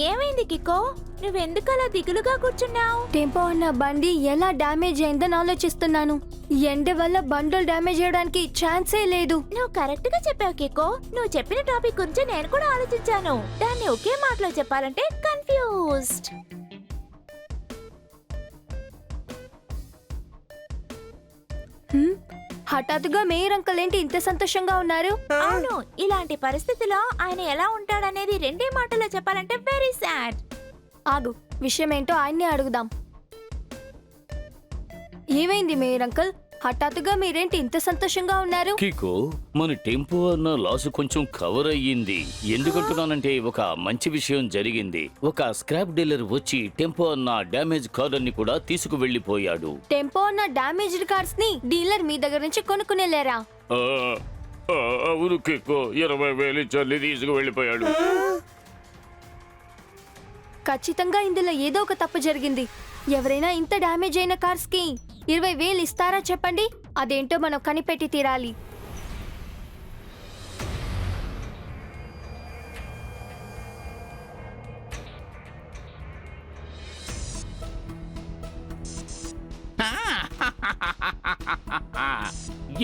ఏమైంది కికో? నువ్వెందుకు అలా దిగులుగా కూర్చున్నావు? టెంపో అన్న బండి ఎలా డ్యామేజ్ అయిందని ఆలోచిస్తున్నాను. ఎండ వల్ల బండలు డ్యామేజ్ అయ్యడానికి ఛాన్సే లేదు. నువ్వు కరెక్ట్ గా చెప్పావు కికో. నువ్వు చెప్పిన టాపిక్ గురించి నేను కూడా ఆలోచించాను. దాన్ని ఒకే మాటలో చెప్పాలంటే కన్ఫ్యూజ్డ్. హఠాత్తుగా మేయర్ అంకుల్ ఏంటి ఇంత సంతోషంగా ఉన్నారు? అవును, ఇలాంటి పరిస్థితిలో ఆయన ఎలా ఉంటాడనేది రెండే మాటలో చెప్పాలంటే వెరీ సాడ్. ఆగు, విషయం ఏంటో ఆయన్నే అడుగుదాం. ఏమైంది మేయర్ అంకుల్? హఠాత్తుగా మీరేంటి ఇంత సంతోషంగా ఉన్నారు? కికో, మన టెంపో అన్న లాస్ కొంచెం కవర్ అయ్యింది. ఎందుకంటున్నానంటే ఒక మంచి విషయం జరిగింది. ఒక స్క్రాప్ డీలర్ వచ్చి టెంపో అన్న డ్యామేజ్ కార్ అన్ని కూడా తీసుకువెళ్లిపోయాడు. టెంపో అన్న డ్యామేజ్డ్ కార్స్ ని డీలర్ మీ దగ్గర నుంచి కొనుక్కునేలేరా? అవును కికో, 20,000 ఇచ్చి తీసుకువెళ్లిపోయాడు. ఖచ్చితంగా ఇందులో ఏదో ఒక తప్పు జరిగింది. ఎవరైనా ఇంత డ్యామేజ్ అయిన కార్స్ కి 20,000 ఇస్తారా చెప్పండి? అదేంటో మనం కనిపెట్టి తీరాలి.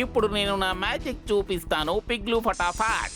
ఇప్పుడు నేను నా మ్యాజిక్ చూపిస్తాను. పిగ్లు ఫటాఫాట్.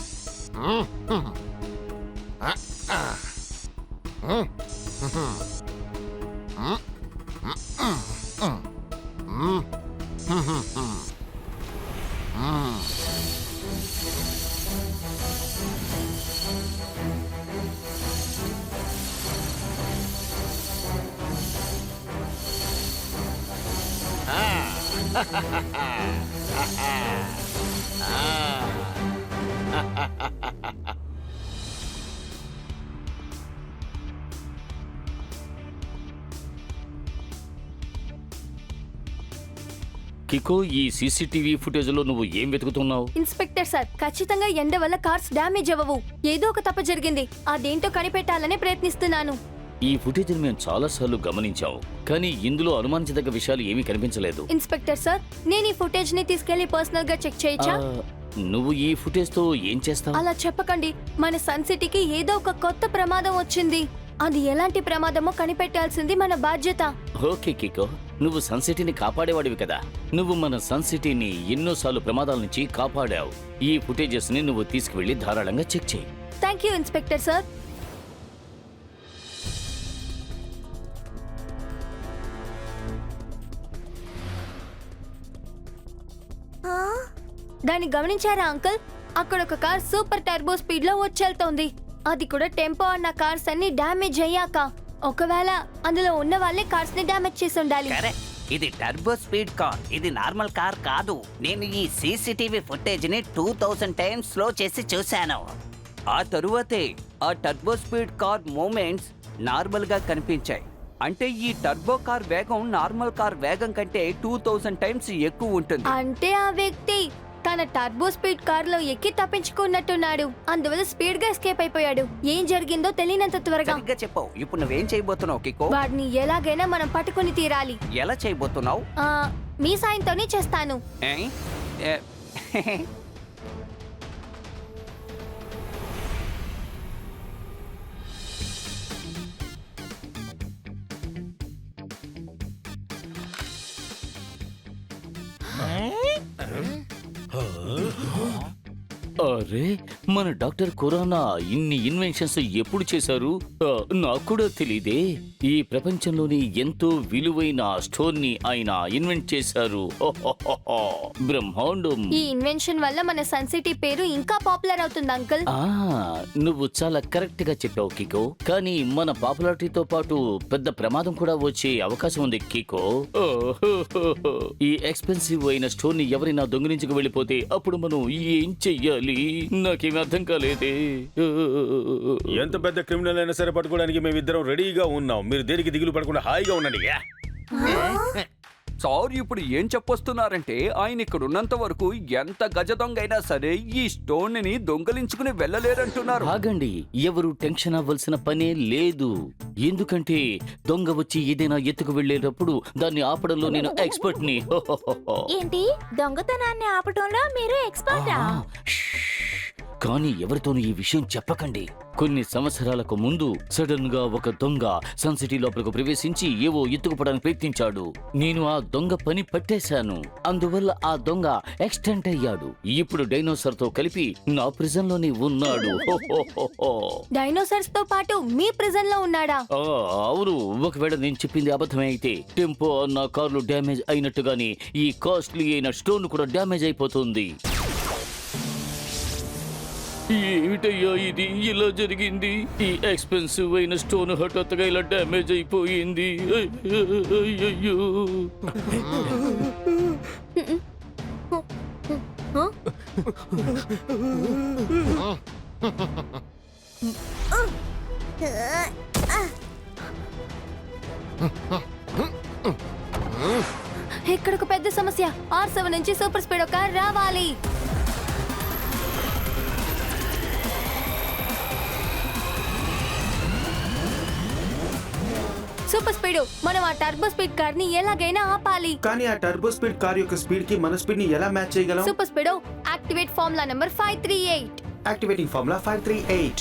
కికో, ఈ సీసీటీవీ ఫుటేజ్ లో నువ్వు ఏం వెతుకుతున్నావు? ఇన్స్పెక్టర్ సార్, ఖచ్చితంగా ఎండ వల్ల కార్స్ డ్యామేజ్ అవ్వవు. ఏదో ఒక తప్పు జరిగింది. అదేంటో కనిపెట్టాలని ప్రయత్నిస్తున్నాను. ఈ ఫుటేజ్ మేము చాలా సార్లు గమనించాం, కానీ ఇందులో అనుమానించదగ్గ విషయాలు ఏమీ కనిపించలేదు. ఇన్స్పెక్టర్ సార్, నేను ఈ ఫుటేజ్ ని తీసుకెళ్లి పర్సనల్ గా చెక్ చేయొచ్చా? నువ్వు ఈ ఫుటేజ్ తో ఏం చేస్తావు? అలా చెప్పకండి. మన సన్ సిటీకి ఏదో ఒక కొత్త ప్రమాదం వచ్చింది. అది ఎలాంటి ప్రమాదమో కనిపెట్టాల్సింది మన బాధ్యత. ఓకే కికో, నువ్వు సన్ సిటీని కాపాడేవాడివి కదా. నువ్వు మన సన్ సిటీని ఎన్నోసార్లు ప్రమాదాల నుంచి కాపాడావు. ఈ ఫుటేజెస్ ని నువ్వు తీసుకువెళ్లి ధారాళంగా చెక్ చేయి. Thank you inspector sir. దాన్ని గమనించారా అంకుల్? అక్కడ ఒక కార్ సూపర్ టర్బో స్పీడ్ లో వచ్చేళ్తోంది. అది కూడా టెంపో అన్న కార్స్ అన్ని డ్యామేజ్ అయ్యాక. ఒకవేళ అందులో ఉన్న వాళ్ళే కార్స్ ని డ్యామేజ్ చేసి ఉండాలి. ఇది టర్బో స్పీడ్ కార్, ఇది నార్మల్ కార్ కాదు. నేను ఈ సీసీటీవీ ఫుటేజ్ ని 2000 టైమ్స్ స్లో చేసి చూశాను. ఆ తరువాతే ఆ turbo speed car movements normal గా కనిపించాయి. అంటే ఈ టర్బో కార్ వేగం నార్మల్ కార్ వేగం కంటే 2000 టైమ్స్ ఎక్కువ ఉంటుంది. అంటే ఆ వ్యక్తి తన టర్బో స్పీడ్ కార్ లో ఎక్కి తప్పించుకున్నట్టున్నాడు. అందువల్ల స్పీడ్ గా ఎస్కేప్ అయిపోయాడు. ఏం జరిగిందో తెలియనంత త్వరగా. సరిగ్గా చెప్పావు. ఇప్పుడు నువ్వేం చేయబోతున్నావు కికో? వాడిని ఎలాగైనా మనం పట్టుకుని తీరాలి. ఎలా చేయబోతున్నావు? మీ సాయంతోనే చేస్తాను. అరే మన డాక్టర్ ఖురానా ఇన్ని ఇన్వెన్షన్స్ ఎప్పుడు చేశారు? నాకు కూడా తెలీదే. ఈ ప్రపంచంలోని ఎంతో విలువైన స్టోన్ ని ఆయన ఇన్వెంట్ చేశారు. బ్రహ్మాండం. ఈ ఇన్వెన్షన్ వల్ల మన సన్ సిటీ పేరు ఇంకా పాపులర్ అవుతుంది అంకుల్. నువ్వు చాలా కరెక్ట్ గా చెప్పావు కికో. కానీ మన పాపులారిటీతో పాటు పెద్ద ప్రమాదం కూడా వచ్చే అవకాశం ఉంది కికో. ఈ ఎక్స్పెన్సివ్ అయిన స్టోన్ ని ఎవరైనా దొంగిలించుకు వెళ్ళిపోతే అప్పుడు మనం ఏం చెయ్యాలి? నాకేమీ అర్థం కాలేదే. ఎంత పెద్ద క్రిమినల్ అయినా సరే పట్టుకోవడానికి మేమిద్దరం రెడీగా ఉన్నాం. మీరు దేనికి దిగులు పడకుండా హాయిగా ఉండండి. సార్ ఇప్పుడు ఏం చెప్పొస్తున్నారంటే ఆయన ఇక్కడ ఉన్నంత వరకు ఎంత గజ దొంగ అయినా సరే ఈ స్టోన్ ని దొంగలించుకుని వెళ్ళలేరంటున్నారు. ఆగండి, ఎవరు టెన్షన్ అవ్వాల్సిన పనే లేదు. ఎందుకంటే దొంగ వచ్చి ఏదైనా ఎత్తుకు వెళ్ళేటప్పుడు దాన్ని ఆపడంలో నేను ఎక్స్పర్ట్ ని. ఏంటి దొంగతనాన్ని ఆపటంలో మీరు ఎక్స్పర్టా? కానీ ఎవరితోనూ ఈ విషయం చెప్పకండి. కొన్ని సంవత్సరాలకు ముందు సడన్ గా ఒక దొంగ సన్ సిటీ లోపలకు ప్రవేశించి ఏవో ఎత్తుకుపోవడానికి ప్రయత్నించాడు. నేను ఆ దొంగ పని పట్టేశాను. అందువల్ల ఆ దొంగ ఎక్స్టెంట్ అయ్యాడు. ఇప్పుడు డైనోసార్ తో కలిపి నా ప్రిజన్ లోనే ఉన్నాడు. డైనోసార్స్ తో పాటు మీ ప్రిజన్ లో ఉన్నాడా? అవును. ఒకవేళ నేను చెప్పింది అబద్ధమే అయితే టెంపో నా కార్లు డ్యామేజ్ అయినట్టుగానే ఈ కాస్ట్లీ అయిన స్టోన్ కూడా డ్యామేజ్ అయిపోతుంది. ఏమిటయ్యా ఇది ఇలా జరిగింది? ఈ ఎక్స్పెన్సివ్ అయిన స్టోన్ హఠాత్తుగా ఇలా డ్యామేజ్ అయిపోయింది. అయ్యయ్యో. ఇక్కడ ఒక పెద్ద సమస్య. R7 నుంచి సూపర్ స్పీడ్ కార్ రావాలి. సూపర్ స్పీడ్, మనం ఆ టర్బో స్పీడ్ కార్ ని ఎలాగైనా ఆపాలి. కానీ ఆ టర్బో స్పీడ్ కార్ యొక్క స్పీడ్ కి మన స్పీడ్ ని ఎలా మ్యాచ్ చేయగలం? Super speed, activate formula number 538. Activating formula 538.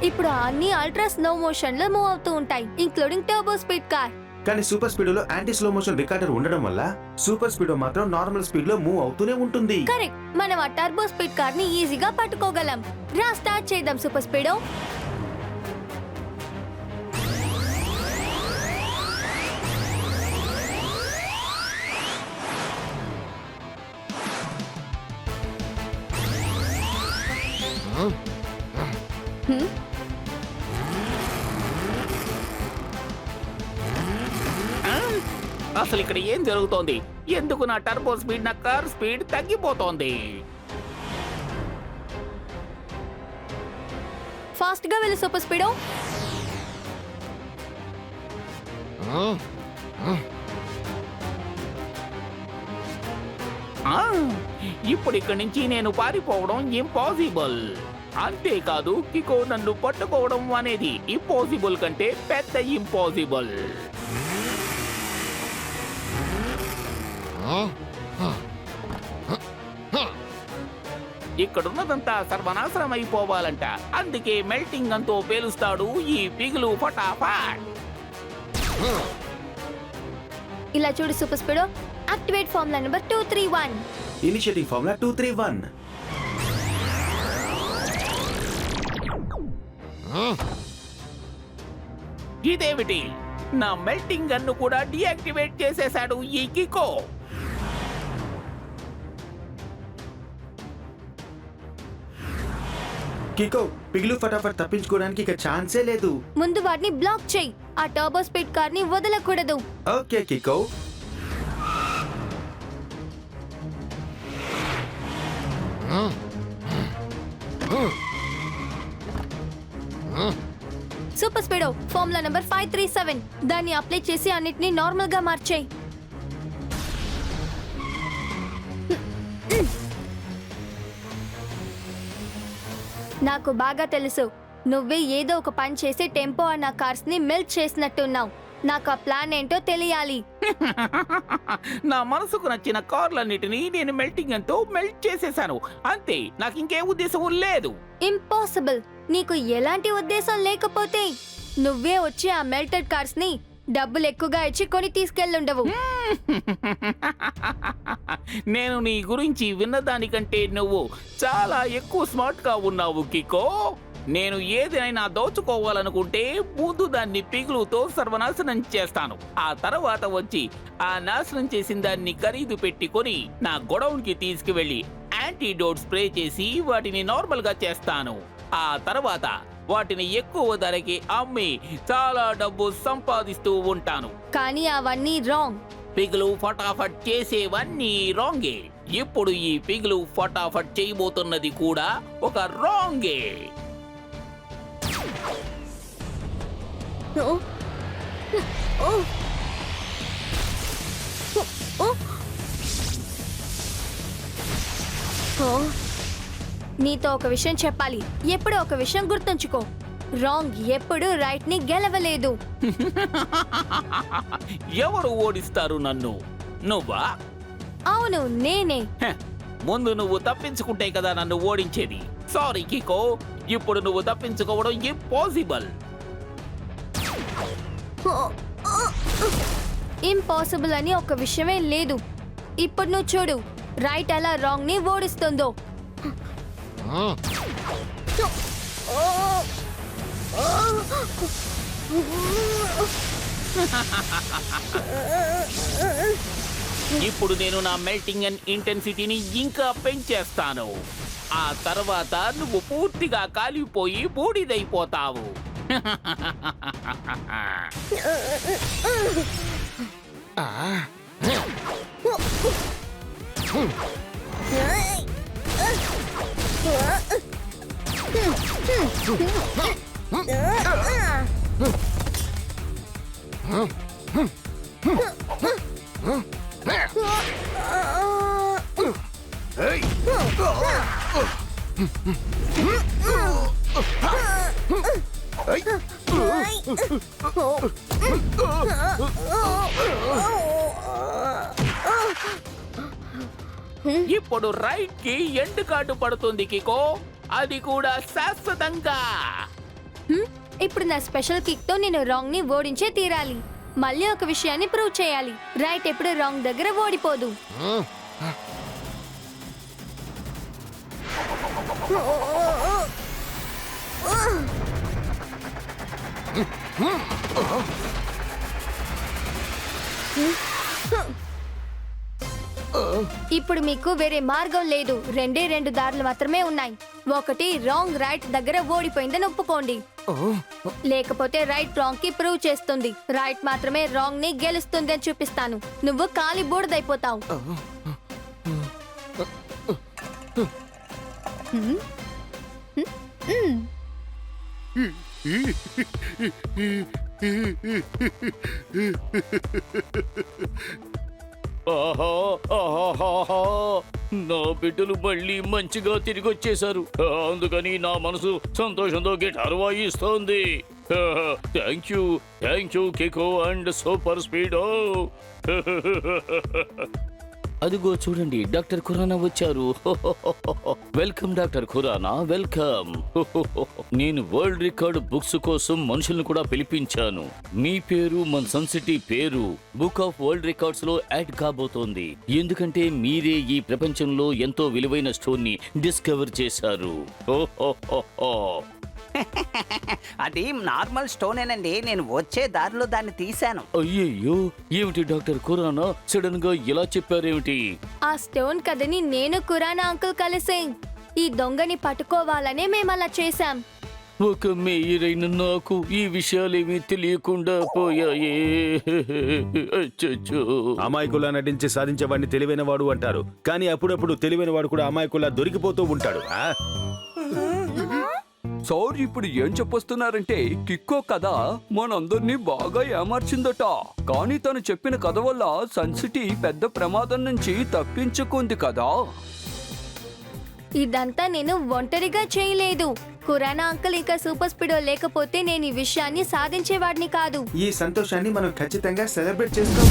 ఇప్పుడు అన్ని అల్ట్రా స్లో మోషన్ లో మూవ్ అవుతూ ఉంటాయి, ఇంక్లూడింగ్ టర్బో స్పీడ్ కార్. కానీ సూపర్ స్పీడ్ లో యాంటీ స్లో మోషన్ రికార్డర్ ఉండడం వల్ల సూపర్ స్పీడ్ మాత్రం నార్మల్ స్పీడ్ లో మూవ్ అవుతూనే ఉంటుంది. కరెక్ట్. మనం ఆ టర్బో స్పీడ్ కార్ ని ఈజీగా పట్టుకోగలం. రా స్టార్ట్ చేద్దాం సూపర్ స్పీడ్. అసలు ఇక్కడ ఏం జరుగుతోంది? ఎందుకు నా టర్బో స్పీడ్ నా కార్ స్పీడ్ తగ్గిపోతోంది? ఫాస్ట్ గా వెళ్ళు సూపర్ స్పీడ్. ఇప్పుడు ఇక్కడి నుంచి నేను పారిపోవడం ఇంపాసిబుల్. అంతేకాదు కికో నన్ను పట్టుకోవడం అనేది ఇంపాసిబుల్ కంటే పెద్ద ఇంపాసిబుల్. ఇక్కడున్నదంతా సర్వనాశనం అయిపోవాలంట. అందుకే మెల్టింగ్ అంతో పేలుస్తాడు ఈ పిగులు ఫటాఫట్. ఇలా చూడు super speed, activate formula number 231. Initiating formula 231. ఇదేమిటి? నా మెల్టింగ్ గన్ను కూడా డీయాక్టివేట్ చేసేశాడు ఈ కికో. కికో, పిగులు ఫటాఫట్ తప్పించుకోవడానికి ఇక ఛాన్సే లేదు. ముందు వాటిని బ్లాక్ చేయి. ఆ టర్బో స్పీడ్ కార్ ని వదలకూడదు. Okay Kiko. Super speed, formula number 537. దాన్ని అప్లై చేసి అన్నిటిని నార్మల్ గా మార్చేయి. నాకు బాగా తెలుసు, నువ్వే ఏదో ఒక పని చేసి టెంపో అన్న కార్స్ ని మెల్ట్ చేసినట్టున్నావు. నాకు ఆ ప్లాన్ ఏంటో తెలియాలి. నా మనసుకు నచ్చిన కార్లన్నిటినీ నేను మెల్టింగ్ గన్తో మెల్ట్ చేసేశాను. అంతే, నాకు ఇంకే ఉద్దేశం లేదు. ఇంపాసిబుల్. నీకు ఎలాంటి ఉద్దేశం లేకపోతే నువ్వే వచ్చి ఆ మెల్టెడ్ కార్స్ ని డబ్బులు ఎక్కువగా ఇచ్చి కొని తీసుకెళ్ళుండవు. నేను నీ గురించి విన్నదానికంటే నువ్వు చాలా ఎక్కువ స్మార్ట్ గా ఉన్నావు కికో. నేను ఏదైనా దోచుకోవాలనుకుంటే ముందు దాన్ని పిగులుతో సర్వనాశనం చేస్తాను. ఆ తర్వాత వచ్చి ఆ నాశనం చేసిన దాన్ని ఖరీదు పెట్టుకొని నా గొడౌన్ కి తీసుకువెళ్ళి యాంటీడోట్ స్ప్రే చేసి వాటిని నార్మల్ గా చేస్తాను. ఆ తర్వాత వాటిని ఎక్కువ ధరకి అమ్మి చాలా డబ్బు సంపాదిస్తూ ఉంటాను. కానీ అవన్నీ రాంగ్. పిగులు ఫటాఫట్ చేసేవన్నీ రాంగే. ఇప్పుడు ఈ పిగులు ఫటాఫట్ చేయబోతున్నది కూడా ఒక రాంగే. నీతో ఒక విషయం చెప్పాలి. ఎప్పుడు ఒక విషయం గుర్తుంచుకో, రాంగ్ ఎప్పుడు రైట్ ని గెలవలేదు. ఎవరు ఓడిస్తారు నన్ను? నువ్వా? అవును, నేనే. హె, ముందు నువ్వు తప్పించుకుంటే కదా నన్ను ఓడించేది. సారీ కికో, ఇప్పుడు నువ్వు తప్పించుకోవడం ఇంపాసిబుల్. ఇంపాసిబుల్ అని ఒక విషయమే లేదు. ఇప్పుడు నువ్వు చూడు, రైట్ ఎలా రాంగ్ ని ఓడిస్తుందో. ఇప్పుడు నేను నా మెల్టింగ్ అండ్ ఇంటెన్సిటీని ఇంకా పెంచేస్తాను. ఆ తర్వాత నువ్వు పూర్తిగా కాలిపోయి బూడిదైపోతావు. ఇప్పుడు రైట్ కి ఎండ్ కార్డు పడుతుంది కికో, అది కూడా శాశ్వతంగా. ఇప్పుడు నా స్పెషల్ కిక్ తో నేను రాంగ్ ని ఓడించే తీరాలి. మళ్ళీ ఒక విషయాన్ని ప్రూవ్ చేయాలి, రైట్ ఎప్పుడు రాంగ్ దగ్గర ఓడిపోదు. ఇప్పుడు మీకు వేరే మార్గం లేదు. రెండు దారులు మాత్రమే ఉన్నాయి. ఒకటి రాంగ్ రైట్ దగ్గర ఓడిపోయిందని ఒప్పుకోండి, లేకపోతే రైట్ రాంగ్ కి ప్రూవ్ చేస్తుంది. రైట్ మాత్రమే రాంగ్ ని గెలుస్తుంది అని చూపిస్తాను. నువ్వు కాలి బూడిదైపోతావు. నా బిడ్డలు మళ్ళీ మంచిగా తిరిగి వచ్చేశారు. అందుకని నా మనసు సంతోషంతో గిటార్ వాయిస్తోంది. Thank you Kiko and super speedo. అదిగో చూడండి, డాక్టర్ ఖురానా వచ్చారు. Welcome doctor Khurana, welcome. నేను వరల్డ్ రికార్డ్ బుక్స్ కోసం మనుషులను కూడా పిలిపించాను. మీ పేరు మన సన్ సిటీ పేరు బుక్ ఆఫ్ వరల్డ్ రికార్డ్స్ లో యాడ్ కాబోతోంది. ఎందుకంటే మీరే ఈ ప్రపంచంలో ఎంతో విలువైన స్టోన్ ని డిస్కవర్ చేశారు. అది నార్మల్ స్టోనేనండి. నేను వచ్చే దారిలో దాన్ని తీశాను. అయ్యయ్యో, ఏమిటి డాక్టర్ ఖురానా సడన్ గా ఇలా చెప్పారేమిటి? ఆ స్టోన్ కథని నేను ఖురానా అంకుల్ కలిసే ఈ దొంగని పట్టుకోవాలనే మేము అలా చేశాం. ఒక మేయర్ అయిన నాకు ఈ విషయాలేమీ తెలియకుండా పోయాయే. అచ్చచ్చో. అమాయకులా నటించి సాధించేవాడిని తెలివైన వాడు అంటారు, కానీ అప్పుడప్పుడు తెలివైన వాడు కూడా అమాయకులా దొరికిపోతూ ఉంటాడు. సార్, ఇప్పుడు ఏం చెప్పొస్తున్నారంటే కిక్కో కథ మనందరినీ బాగా ఏమార్చిందట. కానీ తను చెప్పిన కథ వల్ల సన్ సిటీ పెద్ద ప్రమాదం నుంచి తప్పించుకుంది కదా. ఇదంతా నేను ఒంటరిగా చేయలేదు. ఖురానా అంకుల్ ఇంకా సూపర్ స్పీడో లేకపోతే నేను ఈ విషయాన్ని సాధించేవాడిని కాదు. ఈ సంతోషాన్ని మనం ఖచ్చితంగా సెలబ్రేట్ చేసుకో.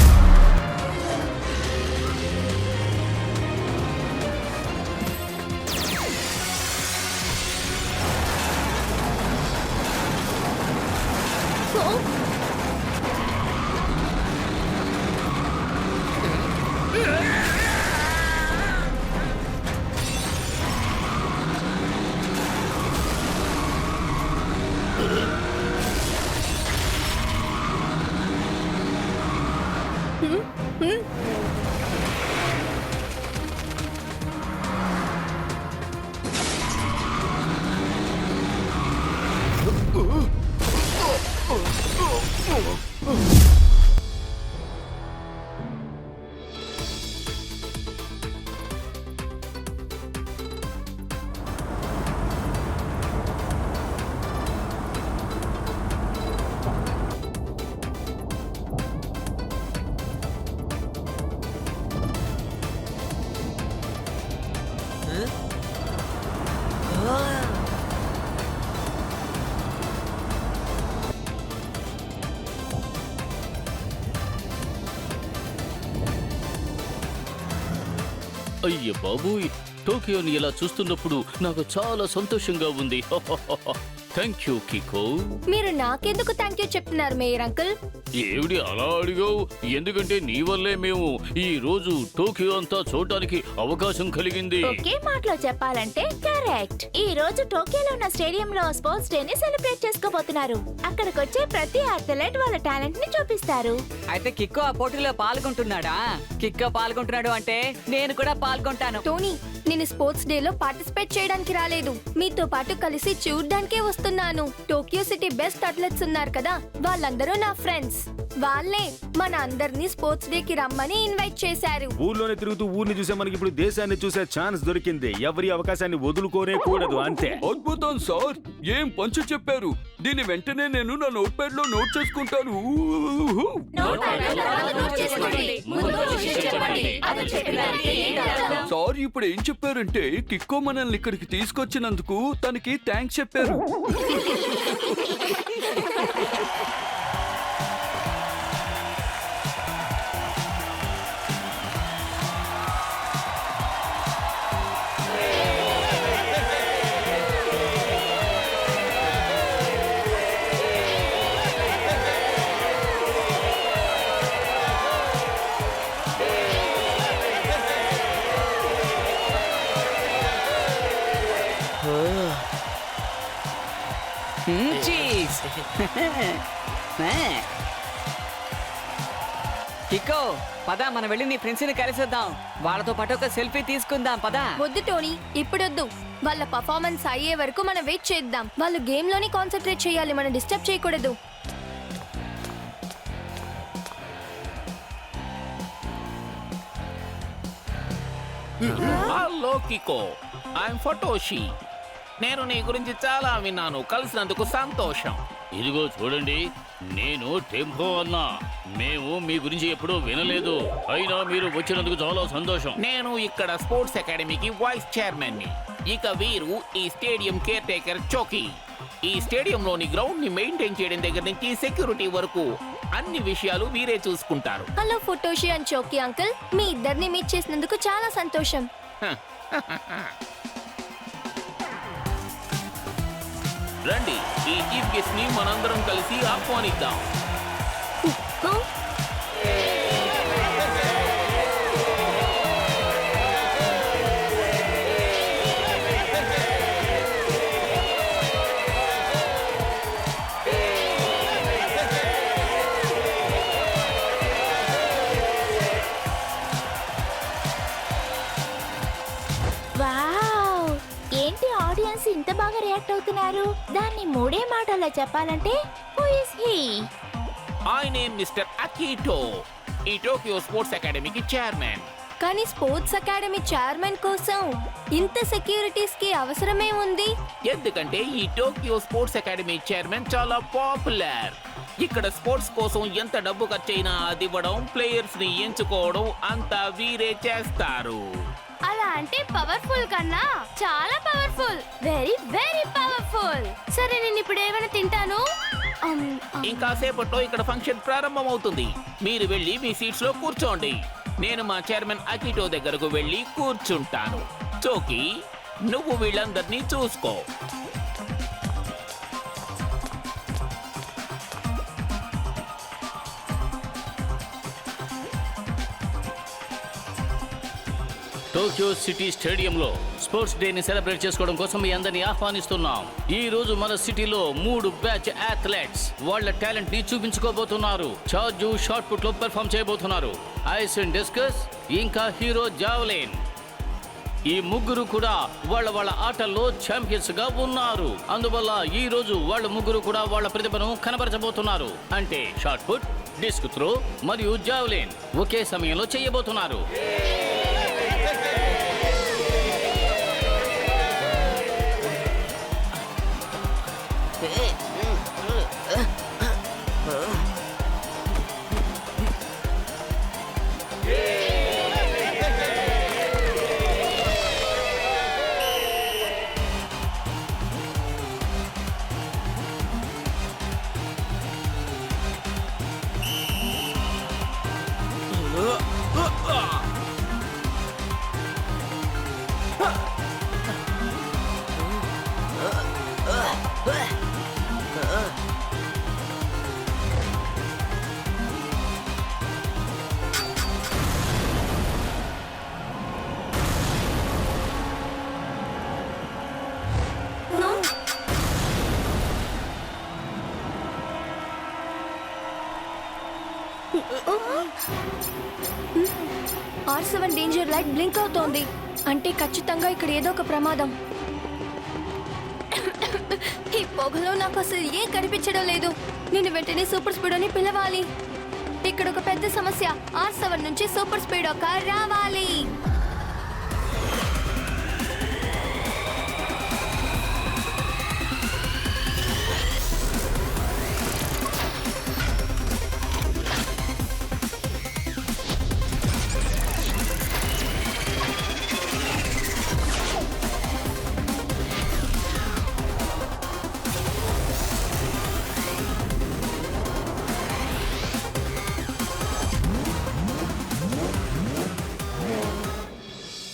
అయ్య బాబోయ్, టోకియోని ఇలా చూస్తున్నప్పుడు నాకు చాలా సంతోషంగా ఉంది. Thank you Kiko. మీరు నాకెందుకు థ్యాంక్ యూ చెప్తున్నారు మేయర్ అంకుల్? ఏమిటి అలా అడిగావు? ఎందుకంటే నీ వల్లే మేము ఈ రోజు టోకియో అంతా చూడటానికి అవకాశం కలిగింది. ఒకే మాటలో చెప్పాలంటే కరెక్ట్. ఈ రోజు టోక్యోలో ఉన్న స్టేడియంలో స్పోర్ట్స్ డే ని సెలబ్రేట్ చేసుకోబోతున్నారు. అక్కడికి వచ్చే ప్రతి అథ్లెట్ వాళ్ళ టాలెంట్ ని చూపిస్తారు. అయితే కిక్కో ఆ పోటీలో పాల్గొంటున్నాడా? కిక్కో పాల్గొంటున్నాడు అంటే నేను కూడా పాల్గొంటాను. టోనీ, నేను స్పోర్ట్స్ డే లో పార్టిసిపేట్ చేయడానికి రాలేదు, మీతో పాటు కలిసి చూడ్డానికే వస్తున్నాను. టోక్యో సిటీ బెస్ట్ అథ్లెట్స్ ఉన్నారు కదా, వాళ్ళందరూ నా ఫ్రెండ్స్. వాళ్ళే మన అందరినీ స్పోర్ట్స్ డే కి రమ్మని ఇన్వైట్ చేశారు. ఊర్లోనే తిరుగుతూ ఊరిని చూసే మనకి ఇప్పుడు దేశాన్ని చూసే ఛాన్స్ దొరికింది. ఎవరి అవకాశాన్ని వదులుకోనే కూడదు, అంతే. అద్భుతం సార్, ఏం పంచు చెప్పారు. దీని వెంటనే నేను నా నోట్ ప్యాడ్ లో నోట్ చేసుకుంటాను. సార్ ఇప్పుడు ఏం చెప్పారంటే కిక్కో మనల్ని ఇక్కడికి తీసుకొచ్చినందుకు తనకి థ్యాంక్స్ చెప్పారు. కిక్కో పద, మనం వెళ్ళి నీ ఫ్రెండ్స్ ని కలిసేద్దాం. వాళ్ళతో పాటు ఒక సెల్ఫీ తీసుకుందాం పద. వద్దు టోనీ, ఇప్పుడొద్దు. వాళ్ళ పర్ఫార్మెన్స్ అయ్యే వరకు మనం వెయిట్ చేద్దాం. వాళ్ళు గేమ్ లోని కాన్సన్ట్రేట్ చేయాలి, మనం డిస్టర్బ్ చేయకూడదు. Hello Kiko, I'm Futoshi. నేను నీ గురించి చాలా విన్నాను. కలిసినందుకు సంతోషం. ఇదిగో చూడండి, నేను టెంపో అన్నా. మేము మీ గురించి ఎప్పుడూ వినలేదు, అయినా మీరు వచ్చినందుకు చాలా సంతోషం. నేను ఇక్కడ స్పోర్ట్స్ అకాడమీకి వైస్ చైర్మన్ ని. ఇక వీరు ఈ స్టేడియం కేర్ టేకర్ చోకీ. ఈ స్టేడియంలోని గ్రౌండ్ ని మెయింటైన్ చేయడం దగ్గర నుంచి సెక్యూరిటీ వరకు అన్ని విషయాలు వీరే చూసుకుంటారు. హలో ఫోటోషి అండ్ చోకీ అంకుల్, మీ ఇద్దరిని మీట్ చేసినందుకు చాలా సంతోషం. రండి, ఈ చీఫ్ గెస్ట్ ని మనందరం కలిసి ఆహ్వానిద్దాం. వావ్, ఏంటి ఆడియన్స్ ఇంత బాగా రియాక్ట్ అవుతున్నారు? దాన్ని మూడే మాటల్లో చెప్పాలంటే who is he? I name mister Akito, ఈ టోక్యో స్పోర్ట్స్ అకాడమీకి చైర్మన్. కానీ స్పోర్ట్స్ అకాడమీ చైర్మన్ కోసం ఇంత సెక్యూరిటీస్ కి అవసరమే ఉంది? ఎందుకంటే ఈ టోక్యో స్పోర్ట్స్ అకాడమీ చైర్మన్ చాలా పాపులర్. ఇక్కడ స్పోర్ట్స్ కోసం ఎంత డబ్బు ఖర్చైనా అది ఇవ్వడం, ప్లేయర్స్ ని ఎంచుకోవడం అంతా వీరే చేస్తారు. అలా అంటే పవర్ఫుల్ కన్నా చాలా పవర్ఫుల్, వెరీ వెరీ పవర్ఫుల్. సరే, నేను ఇప్పుడు ఏమైనా తింటాను. ఇంకా సేపట్లో ఇక్కడ ఫంక్షన్ ప్రారంభం అవుతుంది. మీరు వెళ్ళి మీ సీట్స్ లో కూర్చోండి. నేను మా చైర్మన్ అకిటో దగ్గరకు వెళ్ళి కూర్చుంటాను. చోకీ, నువ్వు వీళ్ళందరినీ చూసుకో. టోక్యో సిటీ స్టేడియంలో స్పోర్ట్స్ డే ని సెలబ్రేట్ చేసుకోవడం కోసం మీ అందరినీ ఆహ్వానిస్తున్నాం. ఈ రోజు మన సిటీలో 3 బ్యాచ్ అథ్లెట్స్ వాళ్ళ టాలెంట్ ని చూపించుకోబోతున్నారు. చార్జు షార్ట్ పుట్ లో పెర్ఫామ్ చేయబోతున్నారు. ఐస్ అండ్ డిస్కస్ ఇంకా హీరో జావలిన్. ఈ ముగ్గురు కూడా వాళ్ళ ఆటల్లో ఛాంపియన్స్ గా ఉన్నారు. అందువల్ల ఈ రోజు వాళ్ళ ముగ్గురు కూడా వాళ్ళ ప్రతిభను కనబరచబోతున్నారు. అంటే షార్ట్ పుట్, డిస్క్ త్రో మరియు జావెలిన్ ఒకే సమయంలో చేయబోతున్నారు. R7 డేంజర్ లైట్ బ్లింక్ అవుతోంది. అంటే ఖచ్చితంగా ఇక్కడ ఏదో ఒక ప్రమాదం. ఈ పొగలో నాకు అసలు ఏం కనిపించడం లేదు. నేను వెంటనే సూపర్ స్పీడోని పిలవాలి. ఇక్కడ ఒక పెద్ద సమస్య. R7 నుంచి సూపర్ స్పీడో కార్ రావాలి.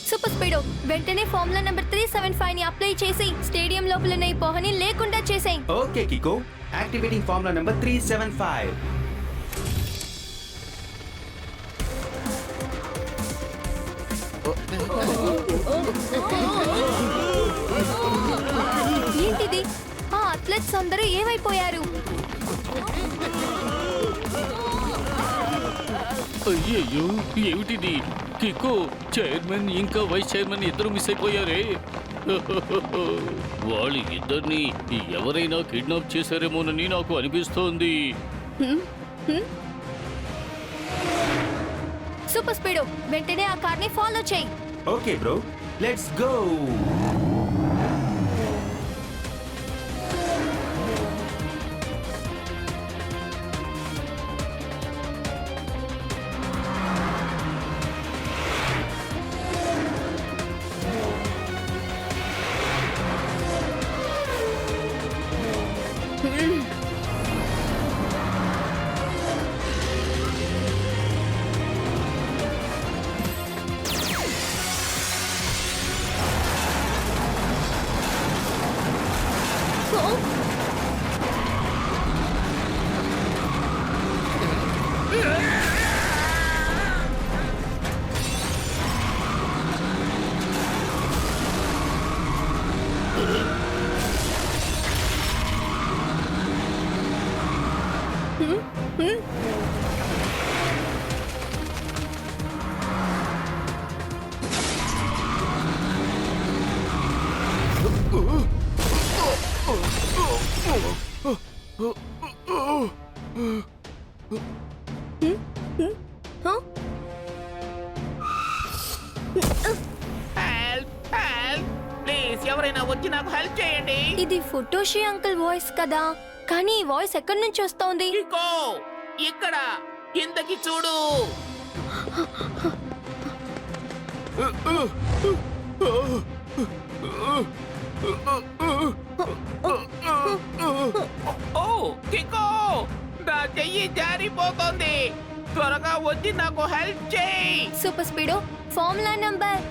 సూపర్ స్పీడో వెంటనే ఫార్ములా నెంబర్ 375 ని అప్లై చేసి స్టేడియం లోపల ఈ పొగని లేకుండా చేసేయ్. Okay Kiko, activating formula number 375. ఏంటిది? ఆ అథ్లెట్స్ అందరూ ఏమైపోయారు? అయ్యయ్యో, ఏమిటిది? కికో, చైర్మన్ ఇంకా వైస్ చైర్మన్ ఇద్దరు మిస్ అయిపోయారే. వాళ్ళు ఇద్దరిని ఎవరైనా కిడ్నాప్ చేశారేమోనని నాకు అనిపిస్తోంది. సూపర్ స్పీడో వెంటనే ఆ కార్ని ఫాలో చేయి. Okay bro, let's go. Please ఎవరైనా వచ్చి నాకు హెల్ప్ చేయండి. ఇది ఫుటోషి అంకుల్ వాయిస్ కదా, కానీ ఈ వాయిస్ ఎక్కడి నుంచి వస్తోంది? కికో, ఇక్కడ కిందకి చూడు. ఓ కికో, నా చెయ్యి జారిపోతుంది. త్వరగా వచ్చి నాకు హెల్ప్ చేయి. Super speedo formula number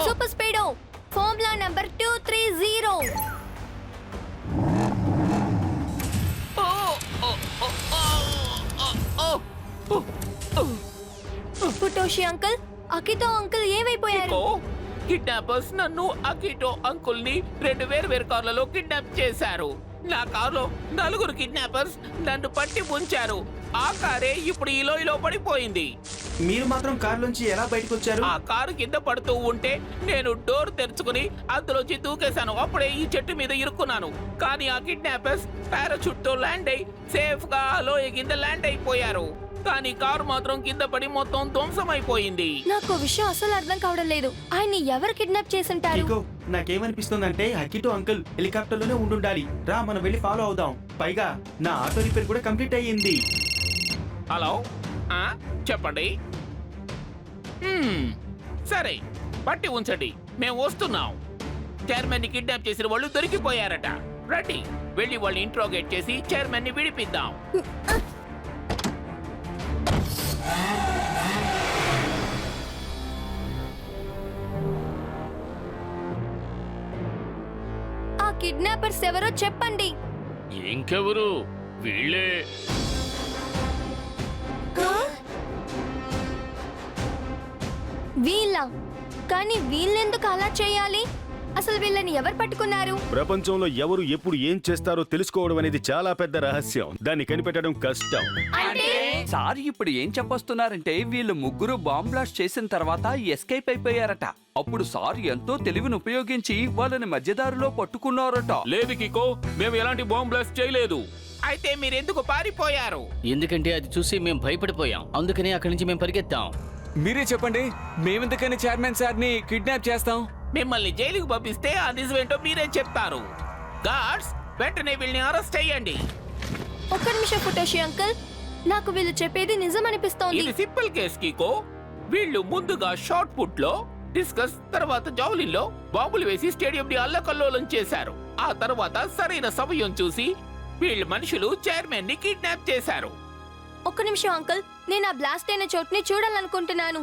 super speedo formula number 230. Futoshi uncle Akito uncle ఏమైపోయారు? కికో, కిడ్నాపర్స్ నన్ను అకిటో అంకుల్ ని 2 వేరు కార్లలో కిడ్నాప్ చేశారు. నా కారులో 4 కిడ్నాపర్స్ నన్ను పట్టి ఉంచారు. ఆ కారే ఇప్పుడు ఈ లోయలో పడిపోయింది. మీరు మాత్రం కారులోంచి ఎలా బయటకు వచ్చారు? ఆ కారు కింద పడుతూ ఉంటే నేను డోర్ తెరుచుకుని అందులోంచి దూకేశాను. అప్పుడే ఈ చెట్టు మీద ఇరుక్కున్నాను. కానీ ఆ కిడ్నాపర్స్ పారాచూట్ తో ల్యాండ్ అయి సేఫ్ గా ఆ లోయ కింద ల్యాండ్ అయిపోయారు. కానీ కారు మాత్రం కింద పడి మొత్తం ధ్వంసమైపోయింది. నాకు విషయం అసలు అర్థం కావడం లేదు. ఆయన్ని ఎవరు కిడ్నాప్ చేసుంటారు? కికో, నాకేమనిపిస్తుందంటే అకిటో అంకుల్ హెలికాప్టర్ లోనే ఉండుండాలి. రా మనం వెళ్ళి ఫాలో అవుదాం. పైగా నా ఆటో రిపేర్ కూడా కంప్లీట్ అయ్యింది. హలో, చెప్పండి. సరే, పట్టి ఉంచండి, మేము వస్తున్నాం. చైర్మన్ ని కిడ్నాప్ చేసిన వాళ్ళు దొరికిపోయారట. రండి, వెళ్ళి వాళ్ళు ఇంట్రోగేట్ చేసి చైర్మన్ ని విడిపిద్దాం. ఆ కిడ్నాపర్స్ ఎవరో చెప్పండి. ఇంకెవరు? వీళ్ళే. వీళ్ళ? కానీ వీళ్ళెందుకు అలా చేయాలి? అసలు వీళ్ళని ఎవరు పట్టుకున్నారు? ప్రపంచంలో ఎవరు ఎప్పుడు ఏం చేస్తారో తెలుసుకోవడం అనేది చాలా పెద్ద రహస్యం. దాన్ని కనిపెట్టడం కష్టం. సార్ ఇప్పుడు ఏం చెప్పొస్తున్నారంటే వీళ్ళు ముగ్గురు బాంబ్ బ్లాస్ట్ చేసిన తర్వాత ఎస్కేప్ అయిపోయారట. అప్పుడు సార్ ఎంతో తెలివిని ఉపయోగించి వాళ్ళని మధ్యదారిలో పట్టుకున్నారట. లేదు కికో, మేము ఎలాంటి బాంబ్ బ్లాస్ట్ చేయలేదు. అయితే మీరెందుకు పారిపోయారు? ఎందుకంటే అది చూసి మేము భయపడిపోయాం. అందుకని అక్కడి నుంచి మేము పరిగెత్తాం. మీరే చెప్పండి, మేమెందుకని చైర్మన్ సార్ ని కిడ్నాప్ చేస్తాం? మిమ్మల్ని జైలుకు పంపిస్తే ఆ నిజమేంటో మీరే చెప్తారు. గార్డ్స్, వెంటనే వీళ్ళని అరెస్ట్ చేయండి. ఒక్క నిమిషం ఫుటోషి అంకుల్, నాకు వీళ్ళు చెప్పేది నిజం అనిపిస్తోంది. ఇది సింపుల్ కేస్ కికో. వీళ్ళు ముందుగా షార్ట్ పుట్ లో, డిస్కస్ తర్వాత జావ్లిన్ లో బాంబులు వేసి స్టేడియం ని అల్లకల్లోలం చేశారు. ఆ తర్వాత సరైన సమయం చూసి వీళ్ళు మనుషులు చైర్మన్ ని కిడ్నాప్ చేశారు. ఒక్క నిమిషం అంకుల్, నేను ఆ బ్లాస్ట్ అయిన చోటుని చూడాలనుకుంటున్నాను.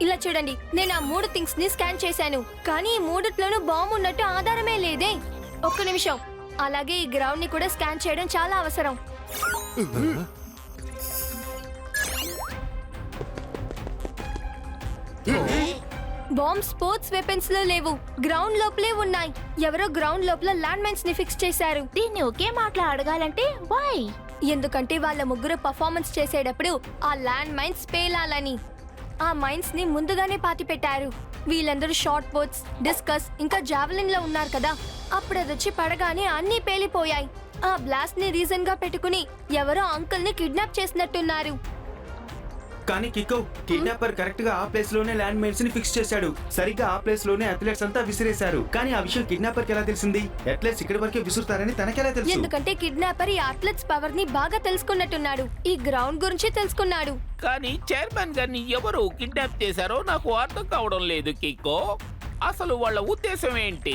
ఇలా చూడండి, నేను ఆ 3 థింగ్స్ ని స్కాన్ చేశాను. కానీ ఈ 3ట్లోనూ బాంబు ఉన్నట్టు ఆధారమే లేదే. ఒక్క నిమిషం. అలాగే ఈ గ్రౌండ్ ని కూడా స్కాన్ చేయడం చాలా అవసరం. బాంబ్ స్పోర్ట్స్ వెపన్స్ లో లేవు, గ్రౌండ్ లోపలే ఉన్నాయి. ఎవరో గ్రౌండ్ లోపల ల్యాండ్ మైన్స్ ని ఫిక్స్ చేశారు. దీన్ని ఒకే మాటలో అడగాలంటే వై? ఎందుకంటే వాళ్ళ ముగ్గురు పర్ఫార్మెన్స్ చేసేటప్పుడు ఆ ల్యాండ్ మైన్స్ పేలాలని ఆ మైన్స్ ని ముందుగానే పాతి పెట్టారు. వీళ్ళందరూ షార్ట్ బోట్స్, డిస్కస్ ఇంకా జావెలిన్ లో ఉన్నారు కదా. అప్పుడు అదొచ్చి పడగానే అన్నీ పేలిపోయాయి. ఆ బ్లాస్ట్ ని రీజన్ గా పెట్టుకుని ఎవరో అంకుల్ ని కిడ్నాప్ చేసినట్టున్నారు. కానీ కికో, కిడ్నాపర్ కరెక్ట్ గా ఆ ప్లేస్ లోనే ల్యాండ్ మైన్స్ ని ఫిక్స్ చేశాడు. సరిగ్గా ఆ ప్లేస్ లోనే అథ్లెట్స్ అంతా విసిరేశారు. కానీ ఆ విషయం కిడ్నాపర్ కి ఎలా తెలిసింది? అథ్లెట్స్ ఇక్కడి వరకే విసురుతారని తనకెలా తెలుసు? ఎందుకంటే కిడ్నాపర్ ఈ అథ్లెట్స్ పవర్ ని బాగా తెలుసుకున్నట్టున్నాడు. ఈ గ్రౌండ్ గురించి తెలుసుకున్నాడు. కానీ చైర్మన్ గారిని ఎవరు కిడ్నాప్ చేశారో నాకు అర్థం కావడం లేదు కికో. అసలు వాళ్ళ ఉద్దేశం ఏంటి?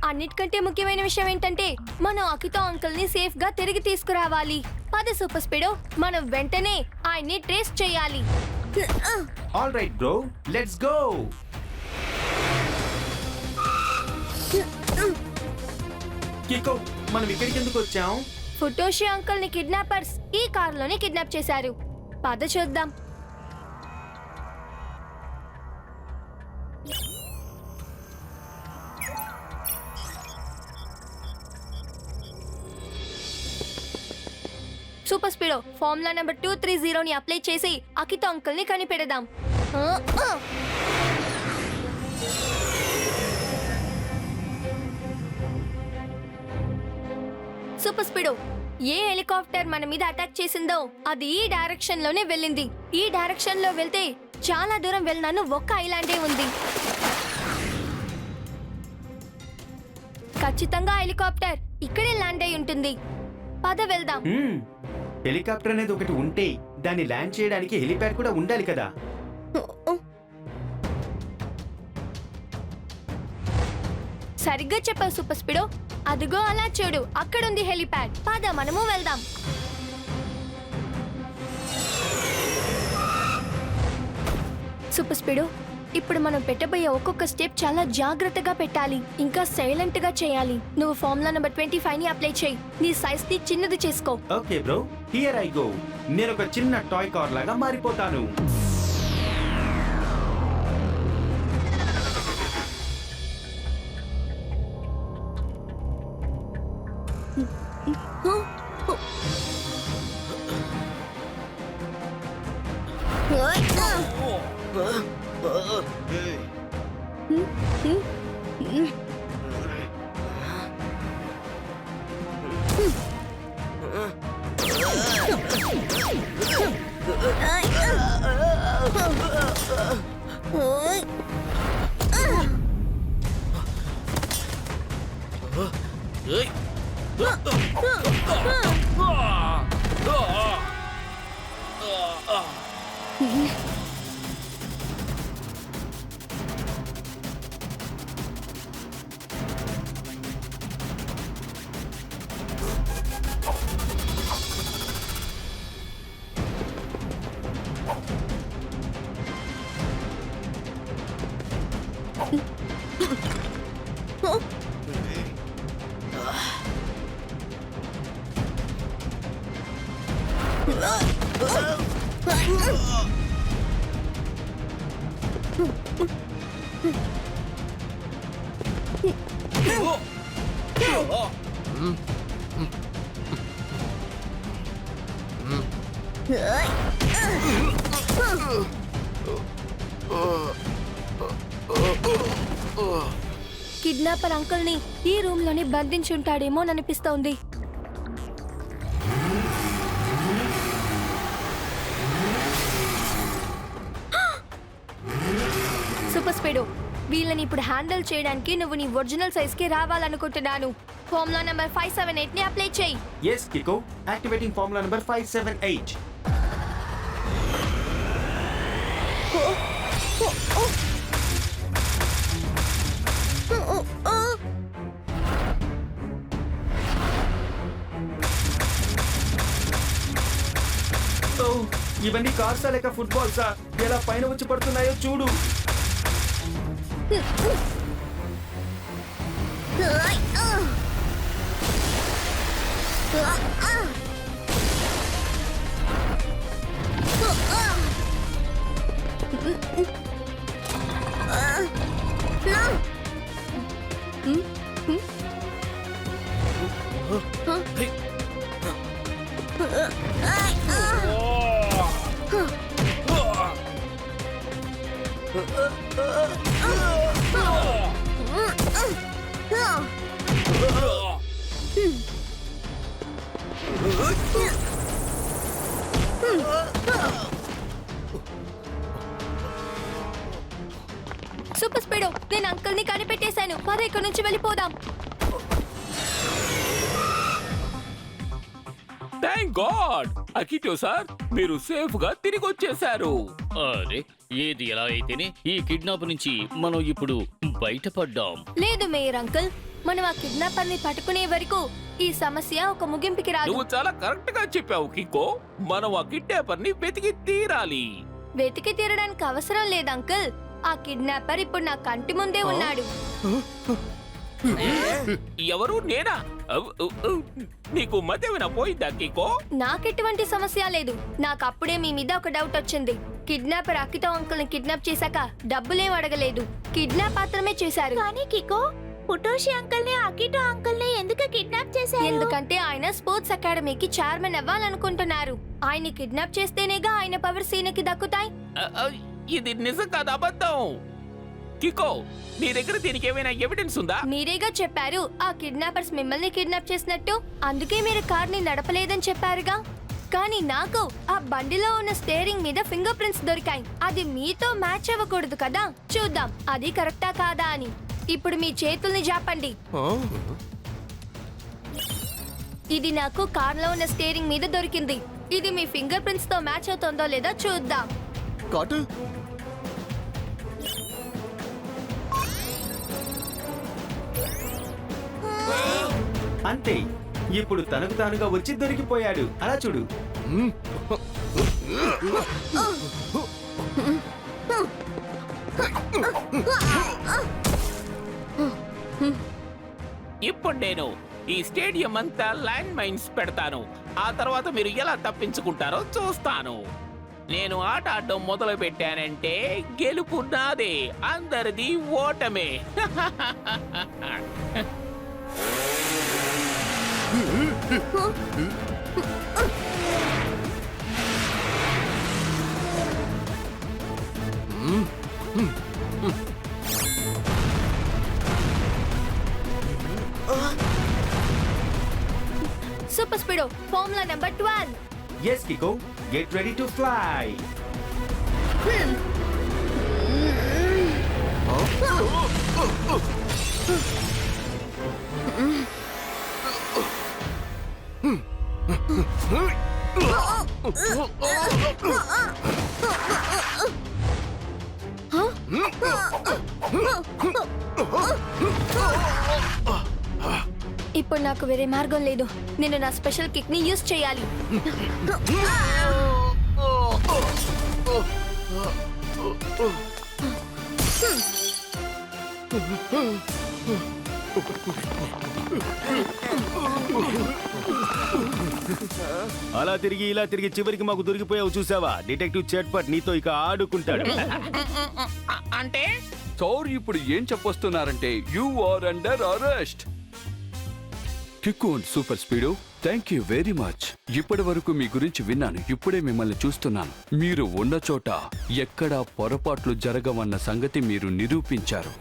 అన్నిటికంటే ముఖ్యమైన విషయం ఏంటంటే మనం అకితో అంకుల్ ని సేఫ్ గా తిరిగి తీసుకురావాలి. పద సూపర్ స్పీడో, మనం వెంటనే ఆయన్ని ట్రేస్ చేయాలి. All right bro, let's go. Kiko, మనం ఇక్కడికి ఎందుకు వచ్చాం? ఫుటోషి అంకుల్ ని కిడ్నాపర్స్ ఈ కారులోనే కిడ్నాప్ చేశారు. పద చూద్దాం. సూపర్ స్పీడో, ఫార్ములా నెంబర్ 230 ని అప్లై చేసి అకితో అంకుల్ ని కనిపెడదాం. సూపర్ స్పీడో, ఏ హెలికాప్టర్ మన మీద అటాక్ చేసిందో అది ఈ డైరెక్షన్ లోనే వెళ్ళింది. ఈ డైరెక్షన్ లో వెళ్తే చాలా దూరం వెళ్ళినాను, ఒక్క ఐలాండే ఉంది. ఖచ్చితంగా హెలికాప్టర్ ఇక్కడే ల్యాండ్ అయి ఉంటుంది. పద వెళ్దాం. హెలికాప్టర్ అనేది ఒకటి ఉంటే దాన్ని ల్యాండ్ చేయడానికి హెలిప్యాడ్ కూడా ఉండాలి కదా. సరిగ్గా చెప్పావు సూపర్ స్పీడో. అదిగో అలా చూడు, అక్కడుంది హెలిప్యాడ్. పద మనము వెళ్దాం. సూపర్ స్పీడు ఇప్పుడు మనం పెట్టబోయే ఒక్కొక్క స్టెప్ చాలా జాగ్రత్తగా పెట్టాలి, ఇంకా సైలెంట్ గా చేయాలి. నువ్వు ఫార్ములా నెంబర్ 25 ని అప్లై చేయి. నీ సైజ్ ని చిన్నది చేసుకో. Okay bro, here I go. నేను ఒక చిన్న టాయ్ కార్ లాగా మారిపోతాను. కిడ్నాపర్ అంకుల్ ని ఈ రూమ్ లోనే బంధించుంటాడేమో అనిపిస్తోంది. సూపర్ స్పీడు వీళ్ళని ఇప్పుడు హ్యాండిల్ చేయడానికి నువ్వు నీ ఒరిజినల్ సైజ్ కి రావాలనుకుంటున్నాను. ఫార్ములా నెంబర్ 578 ని అప్లై చేయి. Yes Kiko, activating formula number 578. ఇవన్నీ కార్సా లేక ఫుట్బాల్సా? ఎలా పైన వచ్చి పడుతున్నాయో చూడు. సూపర్ స్పీడో నేను అంకుల్ ని కనిపెట్టేశాను. మరి ఇక్కడ నుంచి వెళ్ళిపోదాం. థ్యాంక్ గాడ్ అకిటో సార్, మీరు సేఫ్ గా తిరిగి వచ్చేసారు. అరే ఏది ఎలా అయితేనే ఈ కిడ్నాప్ నుంచి మనం ఇప్పుడు బయటపడ్డాం. లేదు మేయర్ అంకుల్, మనం ఆ కిడ్నాపర్ ని పట్టుకునే వరకు ఈ సమస్య ఒక ముగింపుకి రాదు. నువ్వు చాలా కరెక్ట్ గా చెప్పావు కికో. మనం ఆ కిడ్నాపర్ ని వెతికి తీరాలి. వెతికి తీరడానికి అవసరం లేదు అంకుల్. ఆ కిడ్నాపర్ ఇప్పుడు నా కంటి ముందే ఉన్నాడు. ఎవరు? నేనా? నీకు మధ్యన పోయిందా కికో? నాకెటువంటి సమస్య లేదు. నాకు అప్పుడే మీ మీద ఒక డౌట్ వచ్చింది. కిడ్నాపర్ అకితో అంకుల్ ని కిడ్నాప్ చేశాక డబ్బులేం అడగలేదు, కిడ్నాప్ మాత్రమే చేశారు. కానీ కికో, పుటోషి అంకుల్ ని అకిటో అంకుల్ ని ఎందుకు కిడ్నాప్ చేశారు? ఎందుకంటే ఆయన స్పోర్ట్స్ అకాడమీకి చైర్మన్ అవ్వాలనుకుంటున్నారు. ఆయన్ని కిడ్నాప్ చేస్తేనేగా ఆయన పవర్ సీనకి దక్కుతాయి. ఇది నిజం కాదు, అబద్ధం. కికో, నీ దగ్గర దీనికి ఏమైనా ఎవిడెన్స్ ఉందా? మీరేగా చెప్పారు ఆ కిడ్నాపర్స్ మిమ్మల్ని కిడ్నాప్ చేసినట్టు. అందుకే మీరు కార్ ని నడపలేదని చెప్పారుగా. కానీ నాకు ఆ బండిలో ఉన్న స్టీరింగ్ మీద ఫింగర్ ప్రింట్స్ దొరికాయి. అది మీతో మ్యాచ్ అవ్వకూడదు కదా. చూద్దాం అది కరెక్టా కాదా అని. ఇప్పుడు మీ చేతుల్ని జాపండి. ఇది నాకు కార్ లో ఉన్న స్టీరింగ్ మీద దొరికింది. ఇది మీ ఫింగర్ ప్రింట్స్ తో మ్యాచ్ అవుతుందో లేదో చూద్దాం. అంతే, ఇప్పుడు తనకు తానుగా వచ్చి దొరికిపోయాడు. అలా చూడు. ఇప్పుడు నేను ఈ స్టేడియం అంతా ల్యాండ్ మైన్స్ పెడతాను. ఆ తర్వాత మీరు ఎలా తప్పించుకుంటారో చూస్తాను. నేను ఆట ఆడడం మొదలు పెట్టానంటే గెలుపు నాదే, అందరిది ఓటమే. Super speedo formula number 12. Yes, Kiko. Get ready to fly. ఇప్పుడు నాకు వేరే మార్గం లేదు. నేను నా స్పెషల్ కిక్ ని యూజ్ చేయాలి. అలా తిరిగి ఇలా తిరిగి చివరికి మాకు దొరికిపోయావు చూసావా? డిటెక్టివ్ చట్పట్ నీతో ఇక ఆడుకుంటాడు. అంటే సార్ ఇప్పుడు ఏం చెప్పొస్తున్నారంటే యు ఆర్ అండర్ అరెస్ట్. కికోన్ super speedo, thank you very much. ఇప్పటి వరకు మీ గురించి విన్నాను, ఇప్పుడే మిమ్మల్ని చూస్తున్నాను. మీరు ఉన్న చోట ఎక్కడా పొరపాట్లు జరగవన్న సంగతి మీరు నిరూపించారు.